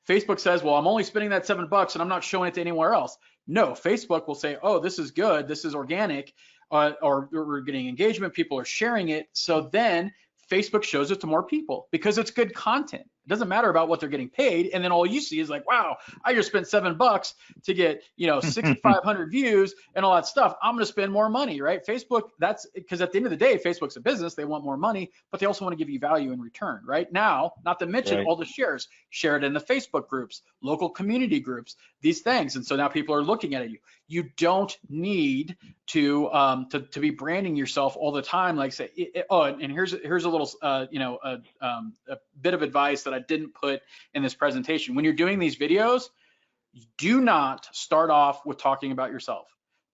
Facebook says, well, I'm only spending that $7 and I'm not showing it to anywhere else. No, Facebook will say, oh, this is good, this is organic, or we're getting engagement, people are sharing it. So then Facebook shows it to more people because it's good content. It doesn't matter about what they're getting paid. And then all you see is like, wow, I just spent $7 to get, 6,500 views and all that stuff. I'm going to spend more money, right? Facebook, that's because at the end of the day, Facebook's a business. They want more money, but they also want to give you value in return, right? Now, not to mention all the shares, share it in the Facebook groups, local community groups, these things. And so now people are looking at you. You don't need to be branding yourself all the time. Like say, and here's a little, a bit of advice that I didn't put in this presentation. When you're doing these videos, do not start off with talking about yourself.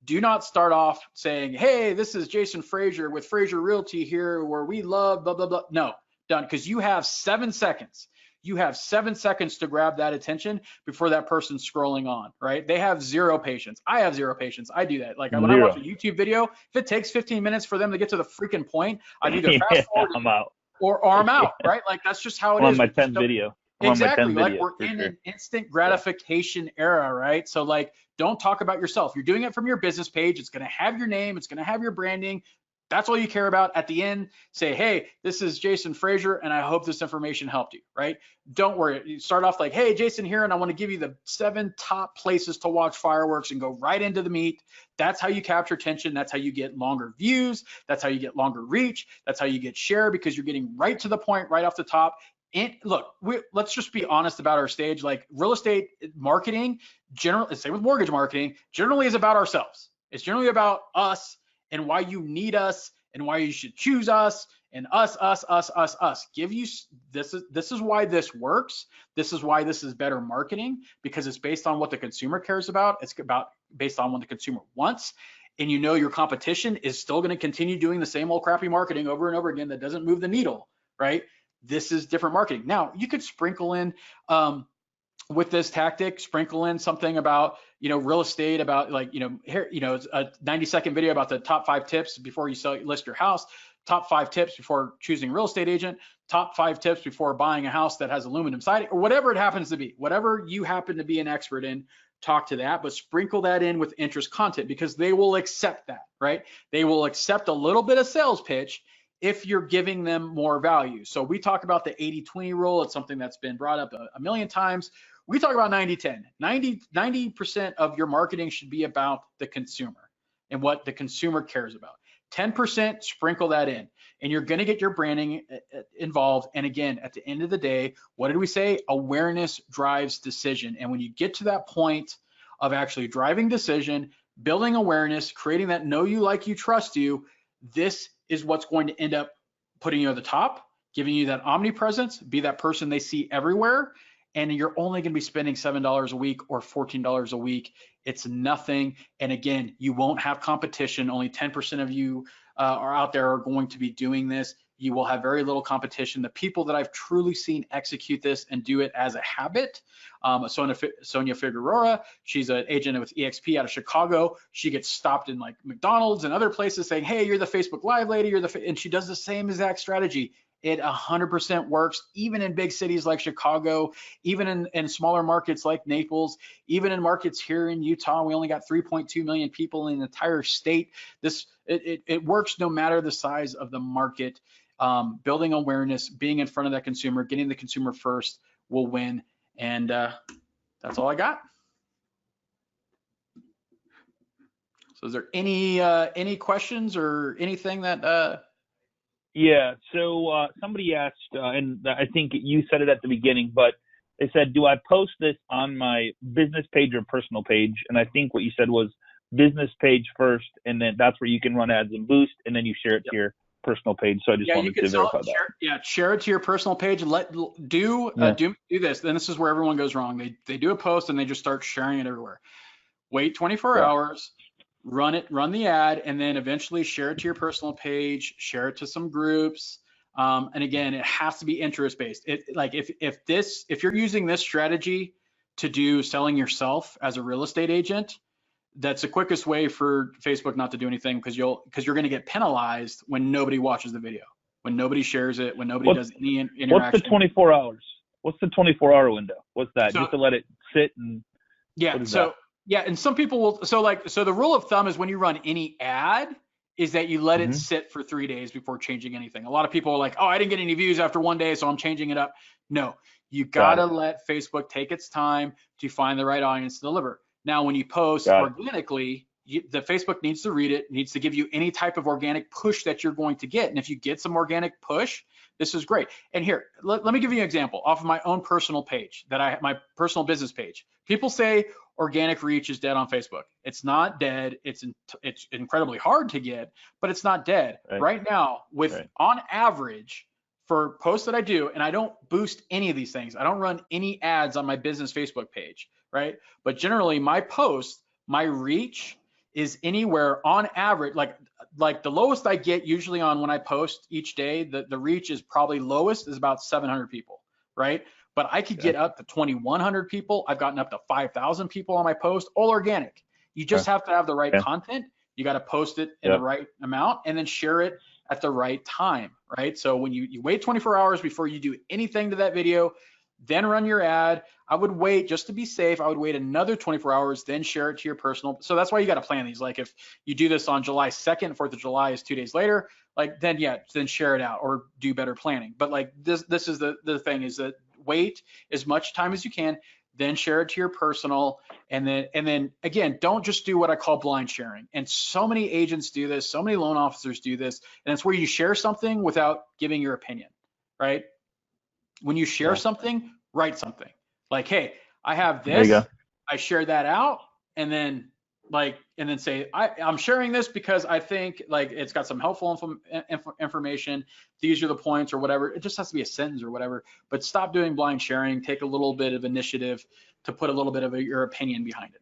Do not start off saying, hey, this is Jason Frazier with Frazier Realty here, where we love blah, blah, blah. No, done, because you have 7 seconds. You have 7 seconds to grab that attention before that person's scrolling on, right? They have 0 patience. I have 0 patience. I do that. Like when I watch a YouTube video, if it takes 15 minutes for them to get to the freaking point, I either fast forward I'm out. or I'm out, right? Like that's just how it is. On my 10th video. Exactly. Like we're in an instant gratification era, right? So like, don't talk about yourself. You're doing it from your business page. It's going to have your name. It's going to have your branding. That's all you care about. At the end, say, hey, this is Jason Frazier, and I hope this information helped you, right? Don't worry. You start off like, hey, Jason here, and I want to give you the 7 top places to watch fireworks, and go right into the meat. That's how you capture attention. That's how you get longer views. That's how you get longer reach. That's how you get share, because you're getting right to the point, right off the top. And look, let's just be honest about our stage. Like, real estate marketing, generally, same with mortgage marketing, generally is about ourselves. It's generally about us and why you need us and why you should choose us, and us. Give you this is why this works. This is why this is better marketing, because it's based on what the consumer cares about. It's based on what the consumer wants. And you know your competition is still going to continue doing the same old crappy marketing over and over again that doesn't move the needle, right? This is different marketing. Now, you could sprinkle in with this tactic, sprinkle in something about, real estate, about like, here, it's a 90-second video about the top 5 tips before you list your house, top 5 tips before choosing a real estate agent, top 5 tips before buying a house that has aluminum siding, or whatever it happens to be, whatever you happen to be an expert in. Talk to that, but sprinkle that in with interest content, because they will accept that, right? They will accept a little bit of sales pitch if you're giving them more value. So we talk about the 80-20 rule. It's something that's been brought up a million times. We talk about 90-10. 90% of your marketing should be about the consumer and what the consumer cares about. 10%, sprinkle that in, and you're going to get your branding involved. And again, at the end of the day, what did we say? Awareness drives decision. And when you get to that point of actually driving decision, building awareness, creating that know you, like you, trust you, this is what's going to end up putting you at the top, giving you that omnipresence, be that person they see everywhere. And you're only going to be spending $7 a week or $14 a week. It's nothing. And again, you won't have competition. Only 10% of you are out there are going to be doing this. You will have very little competition. The people that I've truly seen execute this and do it as a habit, Sonia Figueroa, she's an agent with EXP out of Chicago. She gets stopped in like McDonald's and other places saying, hey, you're the Facebook Live lady, and she does the same exact strategy. It 100% works, even in big cities like Chicago, even in smaller markets like Naples, even in markets here in Utah. We only got 3.2 million people in the entire state. It works no matter the size of the market. Building awareness, being in front of that consumer, getting the consumer first will win. And that's all I got. So is there any questions or anything that Yeah, so somebody asked, and I think you said it at the beginning, but they said, do I post this on my business page or personal page? And I think what you said was business page first, and then that's where you can run ads and boost, and then you share it to your personal page. So I just wanted to verify that. Share it to your personal page. Do this. Then this is where everyone goes wrong. They do a post and they just start sharing it everywhere. Wait 24 hours. Run the ad, and then eventually share it to your personal page, share it to some groups. And again, it has to be interest based. If you're using this strategy to do selling yourself as a real estate agent, that's the quickest way for Facebook not to do anything, because you're going to get penalized when nobody watches the video, when nobody shares it, when nobody does any interaction. What's the 24 hours? What's the 24-hour window? What's that? Just to let it sit and Yeah, and some people will, so the rule of thumb is when you run any ad is that you let it sit for 3 days before changing anything. A lot of people are like, oh, I didn't get any views after 1 day, so I'm changing it up. No, you gotta let Facebook take its time to find the right audience to deliver. Now, when you post organically, the Facebook needs to read it, needs to give you any type of organic push that you're going to get. And if you get some organic push, this is great. And here, let me give you an example off of my own personal page my personal business page. People say organic reach is dead on Facebook. It's not dead. It's incredibly hard to get, but it's not dead. Right now, on average, for posts that I do, and I don't boost any of these things. I don't run any ads on my business Facebook page, right? But generally, my post, my reach is anywhere on average, like the lowest I get usually on when I post each day, the reach is probably lowest is about 700 people, right? But I could get up to 2,100 people. I've gotten up to 5,000 people on my post, all organic. You just have to have the right content. You got to post it in the right amount and then share it at the right time, right? So when you wait 24 hours before you do anything to that video, then run your ad. I would wait, just to be safe, I would wait another 24 hours, then share it to your personal. So that's why you got to plan these. Like if you do this on July 2nd, 4th of July is 2 days later, like then share it out or do better planning. But like this is the thing, is that wait as much time as you can, then share it to your personal. And then again, don't just do what I call blind sharing. And so many agents do this, so many loan officers do this, and it's where you share something without giving your opinion, right? When you share something, write something. Like, hey, I have this, I share that out, and then say, I'm sharing this because I think like it's got some helpful information. These are the points or whatever. It just has to be a sentence or whatever, but stop doing blind sharing. Take a little bit of initiative to put a little bit of your opinion behind it.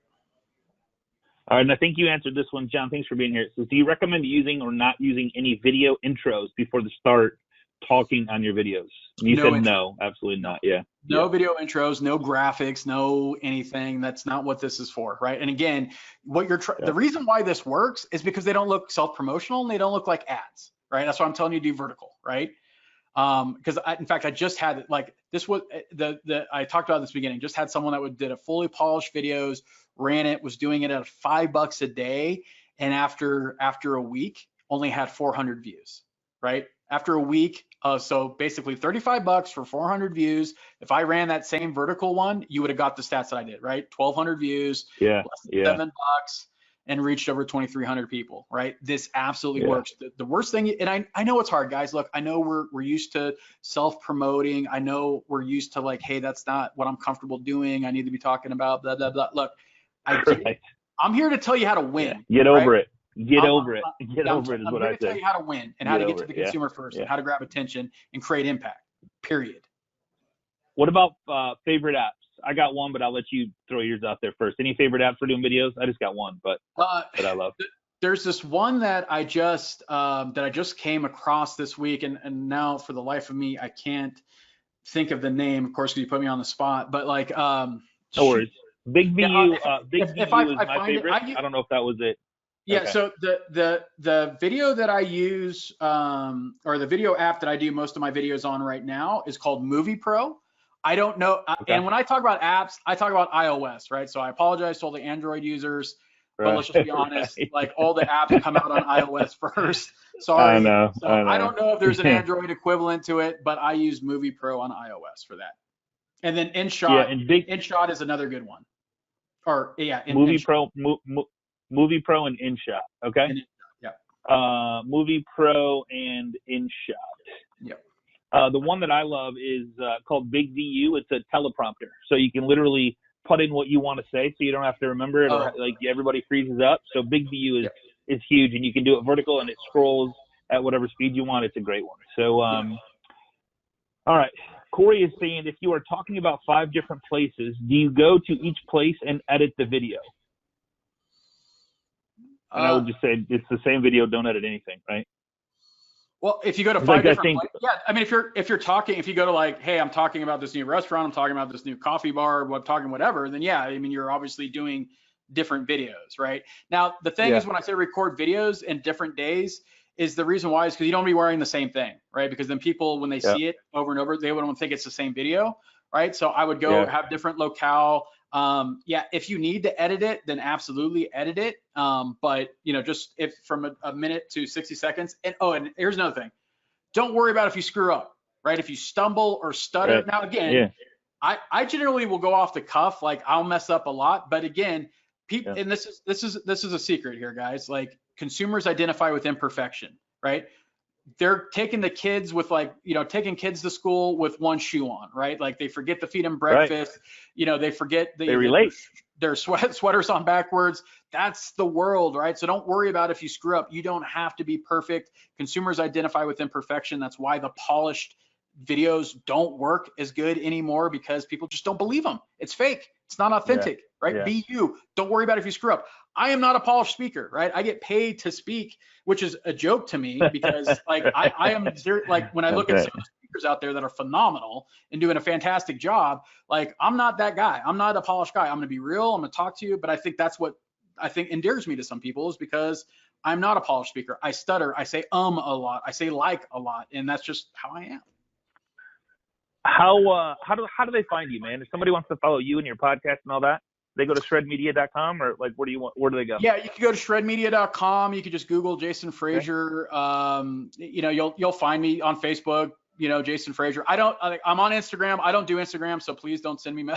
All right, and I think you answered this one, John. Thanks for being here. It says, do you recommend using or not using any video intros before the start talking on your videos? You said no, absolutely not. Yeah. No video intros, no graphics, no anything. That's not what this is for, right? And again, what you're the reason why this works is because they don't look self-promotional and they don't look like ads, right? That's why I'm telling you to do vertical, right? Because in fact, I just had like this was I talked about this beginning. Just had someone that did a fully polished videos, ran it, was doing it at $5 a day, and after a week, only had 400 views, right? After a week, so basically $35 for 400 views. If I ran that same vertical one, you would have got the stats that I did, right? 1,200 views, less than $7, and reached over 2,300 people, right? This absolutely works. The worst thing, and I know it's hard, guys. Look, I know we're used to self-promoting. I know we're used to like, hey, that's not what I'm comfortable doing. I need to be talking about blah, blah, blah. Look, I'm here to tell you how to win. Get over it. Get over it. Get over it is what I say. I'm here to tell you how to win and how to get to the consumer first and how to grab attention and create impact, period. What about favorite apps? I got one, but I'll let you throw yours out there first. Any favorite apps for doing videos? I just got one, but that I love. There's this one that I just came across this week, and now for the life of me, I can't think of the name, of course, because you put me on the spot, but like no worries. Big VU, Big VU is my favorite. I don't know if that was it. Yeah, okay. So the video that I use, or the video app that I do most of my videos on right now is called Movie Pro. I don't know, and when I talk about apps, I talk about iOS, right? So I apologize to all the Android users, but let's just be honest, like all the apps come out on iOS first. Sorry. I know. I don't know if there's an Android equivalent to it, but I use Movie Pro on iOS for that. And then InShot, InShot is another good one. Or Movie Pro. Movie Pro and InShot, okay? Movie Pro and InShot. Yep. The one that I love is called Big VU. It's a teleprompter, so you can literally put in what you want to say, so you don't have to remember it, or like everybody freezes up. So Big VU is huge, and you can do it vertical, and it scrolls at whatever speed you want. It's a great one. So, all right. Corey is saying, if you are talking about 5 different places, do you go to each place and edit the video? And I would just say it's the same video. Don't edit anything, right? Well, if you go to 5 different places, I mean, if you go to like, hey, I'm talking about this new restaurant, I'm talking about this new coffee bar, I'm talking whatever, then I mean, you're obviously doing different videos, right? Now, the thing is, when I say record videos in different days, is the reason why is because you don't be wearing the same thing, right? Because then people, when they see it over and over, they wouldn't think it's the same video, right? So I would go have different locale. If you need to edit it, then absolutely edit it. But just if from a minute to 60 seconds, and here's another thing, don't worry about if you screw up, right? If you stumble or stutter. Right. Now again, I generally will go off the cuff, like I'll mess up a lot, but again, people, and this is a secret here, guys, like consumers identify with imperfection, right? They're taking the kids with taking kids to school with one shoe on, right? Like they forget to feed them breakfast. Right. They forget they relate. Their sweaters on backwards. That's the world, right? So don't worry about if you screw up. You don't have to be perfect. Consumers identify with imperfection. That's why the polished videos don't work as good anymore, because people just don't believe them. It's fake. It's not authentic, right? Yeah. Be you. Don't worry about if you screw up. I am not a polished speaker, right? I get paid to speak, which is a joke to me, because like I am like, when I look at some speakers out there that are phenomenal and doing a fantastic job, like I'm not that guy. I'm not a polished guy. I'm going to be real. I'm going to talk to you, but I think that's what I think endears me to some people, is because I'm not a polished speaker. I stutter. I say a lot. I say like a lot, and that's just how I am. how do they find you, man? If somebody wants to follow you and your podcast and all that, they go to shredmedia.com, or like, where do they go? Yeah, you can go to shredmedia.com. You can just Google Jason Frazier. Okay. You'll find me on Facebook. Jason Frazier. I'm on Instagram. I don't do Instagram, so please don't send me.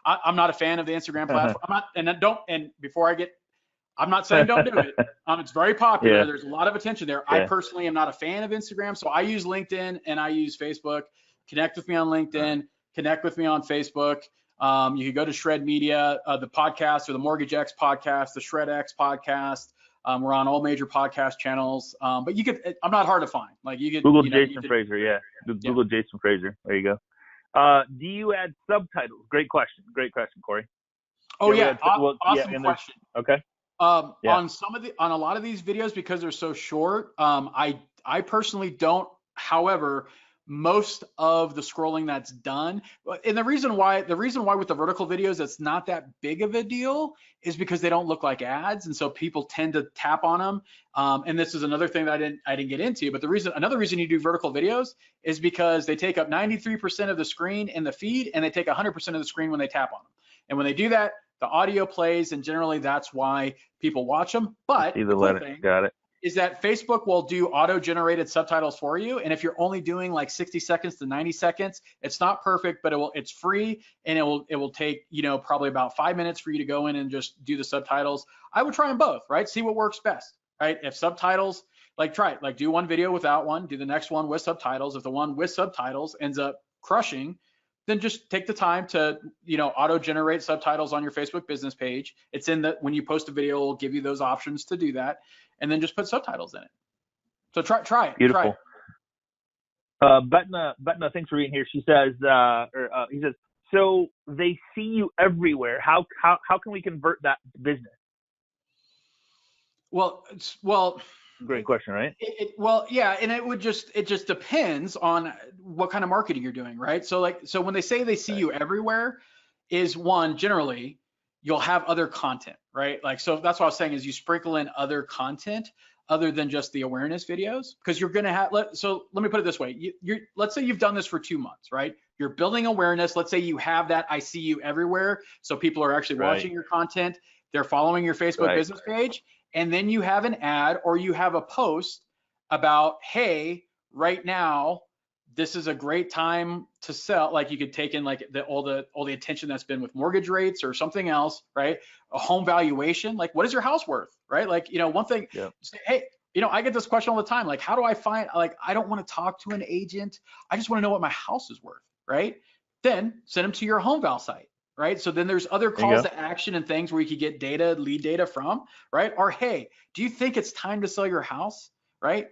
I'm not a fan of the Instagram platform. I'm not saying don't do it. It's very popular. Yeah. There's a lot of attention there. Yeah. I personally am not a fan of Instagram, so I use LinkedIn and I use Facebook. Connect with me on LinkedIn. Connect with me on Facebook. You can go to Shred Media, the podcast, or the Mortgage X podcast, the Shred X podcast. We're on all major podcast channels. But I'm not hard to find. Like you could Google Jason Frazier. Yeah. Google Jason Frazier. There you go. Do you add subtitles? Great question, Corey. Oh yeah. Awesome question. Okay. On a lot of these videos, because they're so short, I personally don't. However, most of the scrolling that's done, and the reason why with the vertical videos it's not that big of a deal is because they don't look like ads, and so people tend to tap on them. And this is another thing that I didn't get into, but another reason you do vertical videos is because they take up 93% of the screen in the feed, and they take 100% of the screen when they tap on them. And when they do that, the audio plays, and generally that's why people watch them. But got it. Is that Facebook will do auto-generated subtitles for you, and if you're only doing like 60 seconds to 90 seconds, it's not perfect, but it's free, and it will take probably about 5 minutes for you to go in and just do the subtitles. I would try them both, right? See what works best, right? If subtitles, try it, do one video without one, do the next one with subtitles. If the one with subtitles ends up crushing, then just take the time to, auto-generate subtitles on your Facebook business page. It's when you post a video, it'll give you those options to do that, and then just put subtitles in it. So try it. Beautiful. Try it. Betna, thanks for being here. She says, he says, so they see you everywhere. How can we convert that business? Well. Great question, right? And it just depends on what kind of marketing you're doing, right? So when they say they see you everywhere, is one, generally you'll have other content, right? So that's what I was saying is you sprinkle in other content other than just the awareness videos, because you're going to have, so let me put it this way. Let's say you've done this for 2 months, right? You're building awareness. Let's say you have that I see you everywhere. So people are actually watching your content. They're following your Facebook business page. And then you have an ad or you have a post about, hey, right now, this is a great time to sell. You could take in all the attention that's been with mortgage rates or something else, right? A home valuation, what is your house worth, right? One thing, say, hey, I get this question all the time. How do I find, I don't want to talk to an agent. I just want to know what my house is worth, right? Then send them to your home val site. Right. So then there's other calls to action and things where you could get lead data from, right? Or, hey, do you think it's time to sell your house? Right.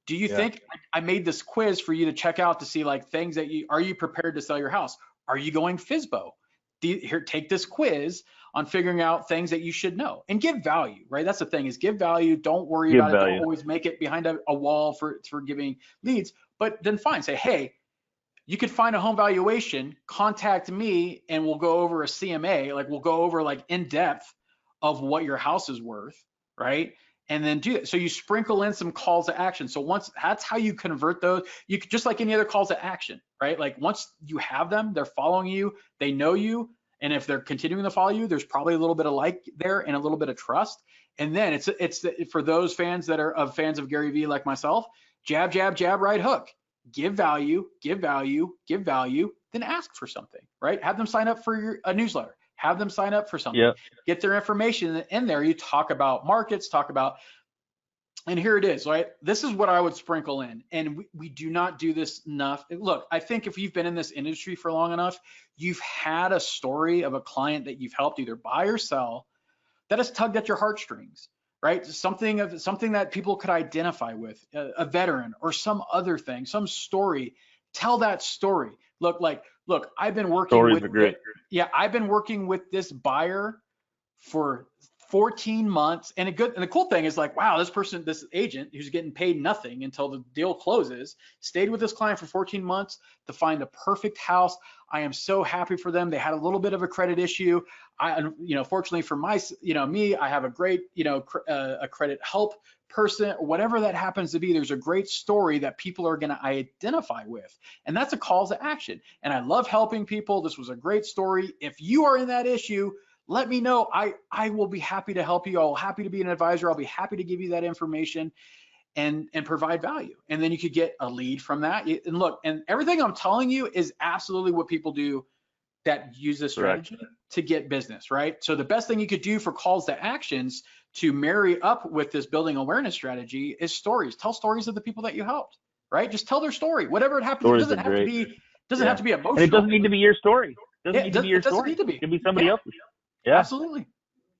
Do you think I made this quiz for you to check out to see things that are you prepared to sell your house? Are you going FSBO? Here, take this quiz on figuring out things that you should know and give value, right? That's the thing is give value. Don't worry about it. Don't always make it behind a wall for giving leads, but then fine. Say, hey, you could find a home valuation, contact me, and we'll go over a CMA. We'll go over in depth of what your house is worth, right? And then do it. So you sprinkle in some calls to action. So once that's how you convert those, you could, just like any other calls to action, right? Once you have them, they're following you, they know you. And if they're continuing to follow you, there's probably a little bit of there and a little bit of trust. And then it's for those fans that are fans of Gary Vee like myself, jab, jab, jab, right hook. Give value, give value, give value, then ask for something, right? Have them sign up for a newsletter. Have them sign up for something. Get their information in there. You talk about markets, and here it is, right? This is what I would sprinkle in. And we do not do this enough. Look, I think if you've been in this industry for long enough, you've had a story of a client that you've helped either buy or sell that has tugged at your heartstrings. Right? Something that people could identify with, a veteran or some other thing, some story. Tell that story. Look, I've been working I've been working with this buyer for 14 months. And the cool thing is wow, this agent who's getting paid nothing until the deal closes, stayed with this client for 14 months to find the perfect house. I am so happy for them. They had a little bit of a credit issue. Fortunately for me, I have a great, a credit help person, whatever that happens to be, there's a great story that people are going to identify with. And that's a call to action. And I love helping people. This was a great story. If you are in that issue, let me know. I will be happy to help you. I'll be happy to be an advisor. I'll be happy to give you that information and provide value. And then you could get a lead from that. And look, and everything I'm telling you is absolutely what people do that use this strategy to get business, right? So the best thing you could do for calls to actions to marry up with this building awareness strategy is stories. Tell stories of the people that you helped, right? Just tell their story, whatever it happens. Stories it doesn't have to be, have to be emotional. And it doesn't need to be your story. It doesn't need to be your story. It could be somebody else's. Yeah, absolutely.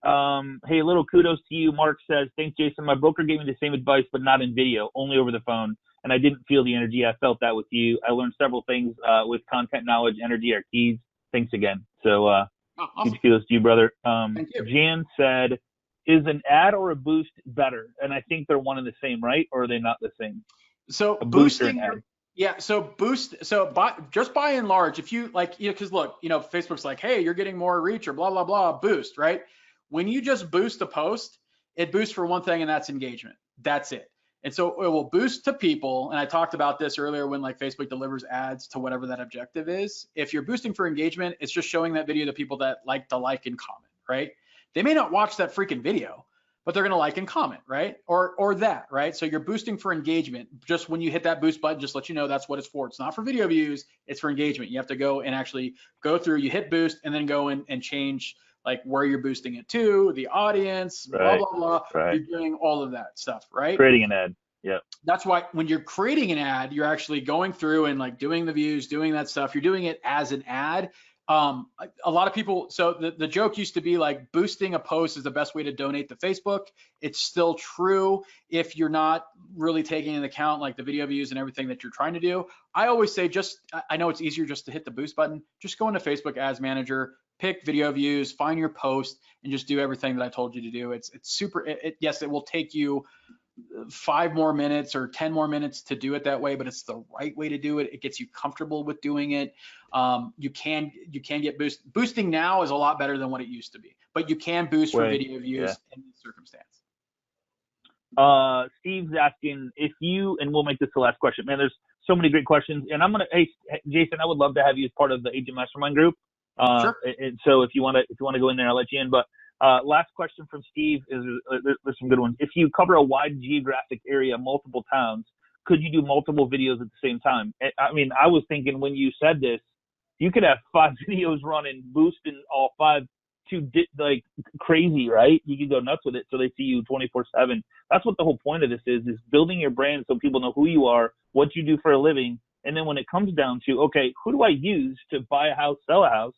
Hey, a little kudos to you. Mark says, thanks, Jason. My broker gave me the same advice, but not in video, only over the phone. And I didn't feel the energy. I felt that with you. I learned several things with content, knowledge, energy are keys. Thanks again. So awesome. Huge kudos to you, brother. Thank you. Jan said, is an ad or a boost better? And I think they're one and the same, right? Or are they not the same? So boosting, just by and large, if you like, because look, Facebook's like, hey, you're getting more reach or blah, blah, blah, boost, right? When you just boost a post, it boosts for one thing, and that's engagement. That's it. And so it will boost to people. And I talked about this earlier when like Facebook delivers ads to whatever that objective is. If you're boosting for engagement, it's just showing that video to people that like and comment, right? They may not watch that freaking video, but they're going to like and comment, right? Or that, right? So you're boosting for engagement. Just when you hit that boost button, just let you know that's what it's for. It's not for video views, it's for engagement. You have to go and actually go through, you hit boost and then go in and change like where you're boosting it to, the audience, blah, blah, blah. You're doing all of that stuff, right? Creating an ad. Yeah. That's why when you're creating an ad, you're actually going through and like doing the views, doing that stuff. You're doing it as an ad. A lot of people, so the joke used to be like boosting a post is the best way to donate to Facebook. It's still true if you're not really taking into account like the video views and everything that you're trying to do. I always say I know it's easier just to hit the boost button. Just go into Facebook Ads Manager, pick video views, find your post, and just do everything that I told you to do. It's super, yes, it will take you 5 more minutes or 10 more minutes to do it that way, but it's the right way to do it. It gets you comfortable with doing it. You can get boosting now is a lot better than what it used to be, but you can boost for video views in this circumstance. Steve's asking if you, and we'll make this the last question, man, there's so many great questions, and hey, Jason, I would love to have you as part of the Agent Mastermind group. Sure. And so if you want to go in there, I'll let you in, but last question from Steve is there's some good ones. If you cover a wide geographic area, multiple towns, could you do multiple videos at the same time? I mean, I was thinking when you said this, you could have 5 videos running, boosting all 5 to like crazy, right? You could go nuts with it so they see you 24/7. That's what the whole point of this is building your brand so people know who you are, what you do for a living. And then when it comes down to, okay, who do I use to buy a house, sell a house?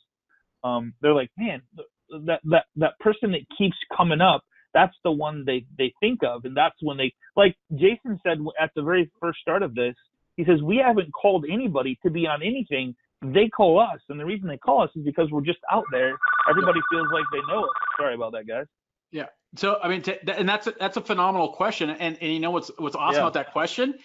They're like, man, that person that keeps coming up, that's the one they think of. And that's when they, like Jason said at the very first start of this, he says, we haven't called anybody to be on anything. They call us. And the reason they call us is because we're just out there. Everybody feels like they know us. Sorry about that, guys. Yeah. So, I mean, and that's a phenomenal question. And you know, what's awesome about that question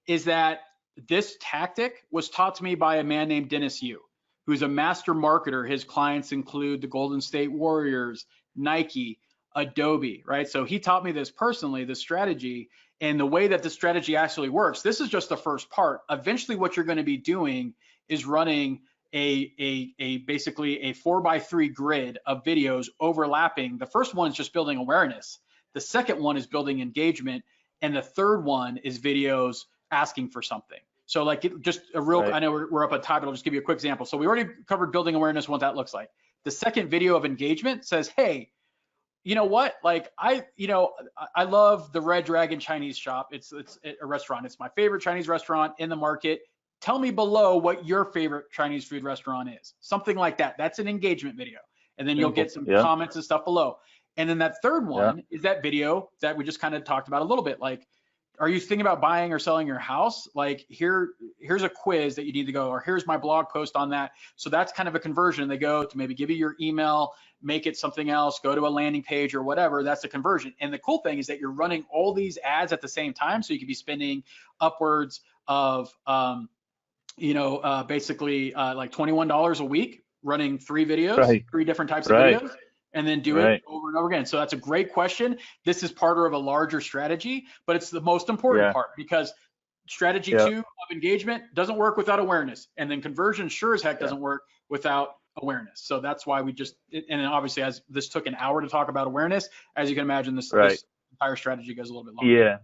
is that this tactic was taught to me by a man named Dennis Yu, who's a master marketer. His clients include the Golden State Warriors, Nike, Adobe, right? So he taught me this personally, this strategy, and the way that the strategy actually works. This is just the first part. Eventually, what you're going to be doing is running basically a 4x3 grid of videos overlapping. The first one is just building awareness. The second one is building engagement, and the third one is videos asking for something. So like just a real, I know we're up on time, but I'll just give you a quick example. So we already covered building awareness, what that looks like. The second video of engagement says, hey, you know what? Like I love the Red Dragon Chinese shop. It's a restaurant. It's my favorite Chinese restaurant in the market. Tell me below what your favorite Chinese food restaurant is. Something like that. That's an engagement video. And then you'll get some comments and stuff below. And then that third one is that video that we just kind of talked about a little bit. Like, are you thinking about buying or selling your house? Like here's a quiz that you need to go, or here's my blog post on that. So that's kind of a conversion. They go to maybe give you your email, make it something else, go to a landing page or whatever. That's a conversion. And the cool thing is that you're running all these ads at the same time. So you could be spending upwards of, basically like $21 a week running 3 videos, 3 different types of videos. and then do it over and over again. So that's a great question. This is part of a larger strategy, but it's the most important part, because strategy 2 of engagement doesn't work without awareness, and then conversion sure as heck doesn't work without awareness. So that's why we just, and obviously as this took an hour to talk about awareness, as you can imagine, this entire strategy goes a little bit longer. Yeah.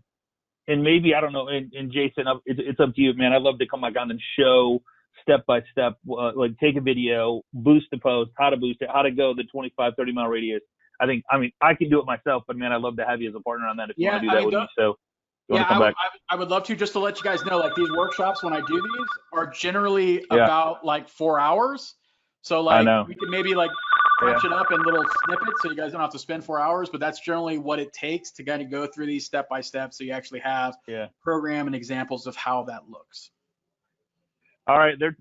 And maybe, I don't know, and Jason, it's up to you, man. I'd love to come back on and show step by step, like take a video, boost the post, how to boost it, how to go the 25, 30 mile radius. I mean, I can do it myself, but man, I'd love to have you as a partner on that if you want to do that with me. So I would love to, just to let you guys know, like these workshops, when I do these, are generally about like 4 hours. So like we can maybe like patch it up in little snippets so you guys don't have to spend 4 hours, but that's generally what it takes to kind of go through these step by step, so you actually have program and examples of how that looks. All right, they're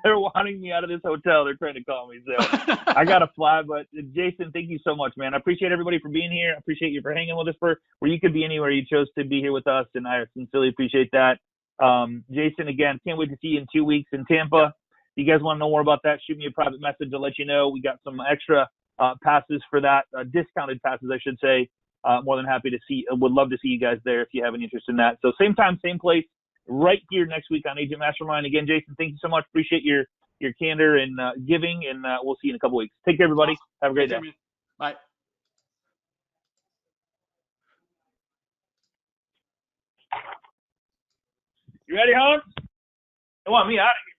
wanting me out of this hotel. They're trying to call me, so I gotta fly. But Jason, thank you so much, man. I appreciate everybody for being here. I appreciate you for hanging with us where you could be anywhere. You chose to be here with us, and I sincerely appreciate that. Jason, again, can't wait to see you in 2 weeks in Tampa. If you guys want to know more about that, shoot me a private message. I'll let you know. We got some extra passes for that, discounted passes, I should say. More than happy to see. Would love to see you guys there if you have any interest in that. So same time, same place, right here next week on Agent Mastermind. Again, Jason, thank you so much. Appreciate your candor and giving, and we'll see you in a couple weeks. Take care, everybody. Have a great day. Bye. You ready, Hans? They want me out of here.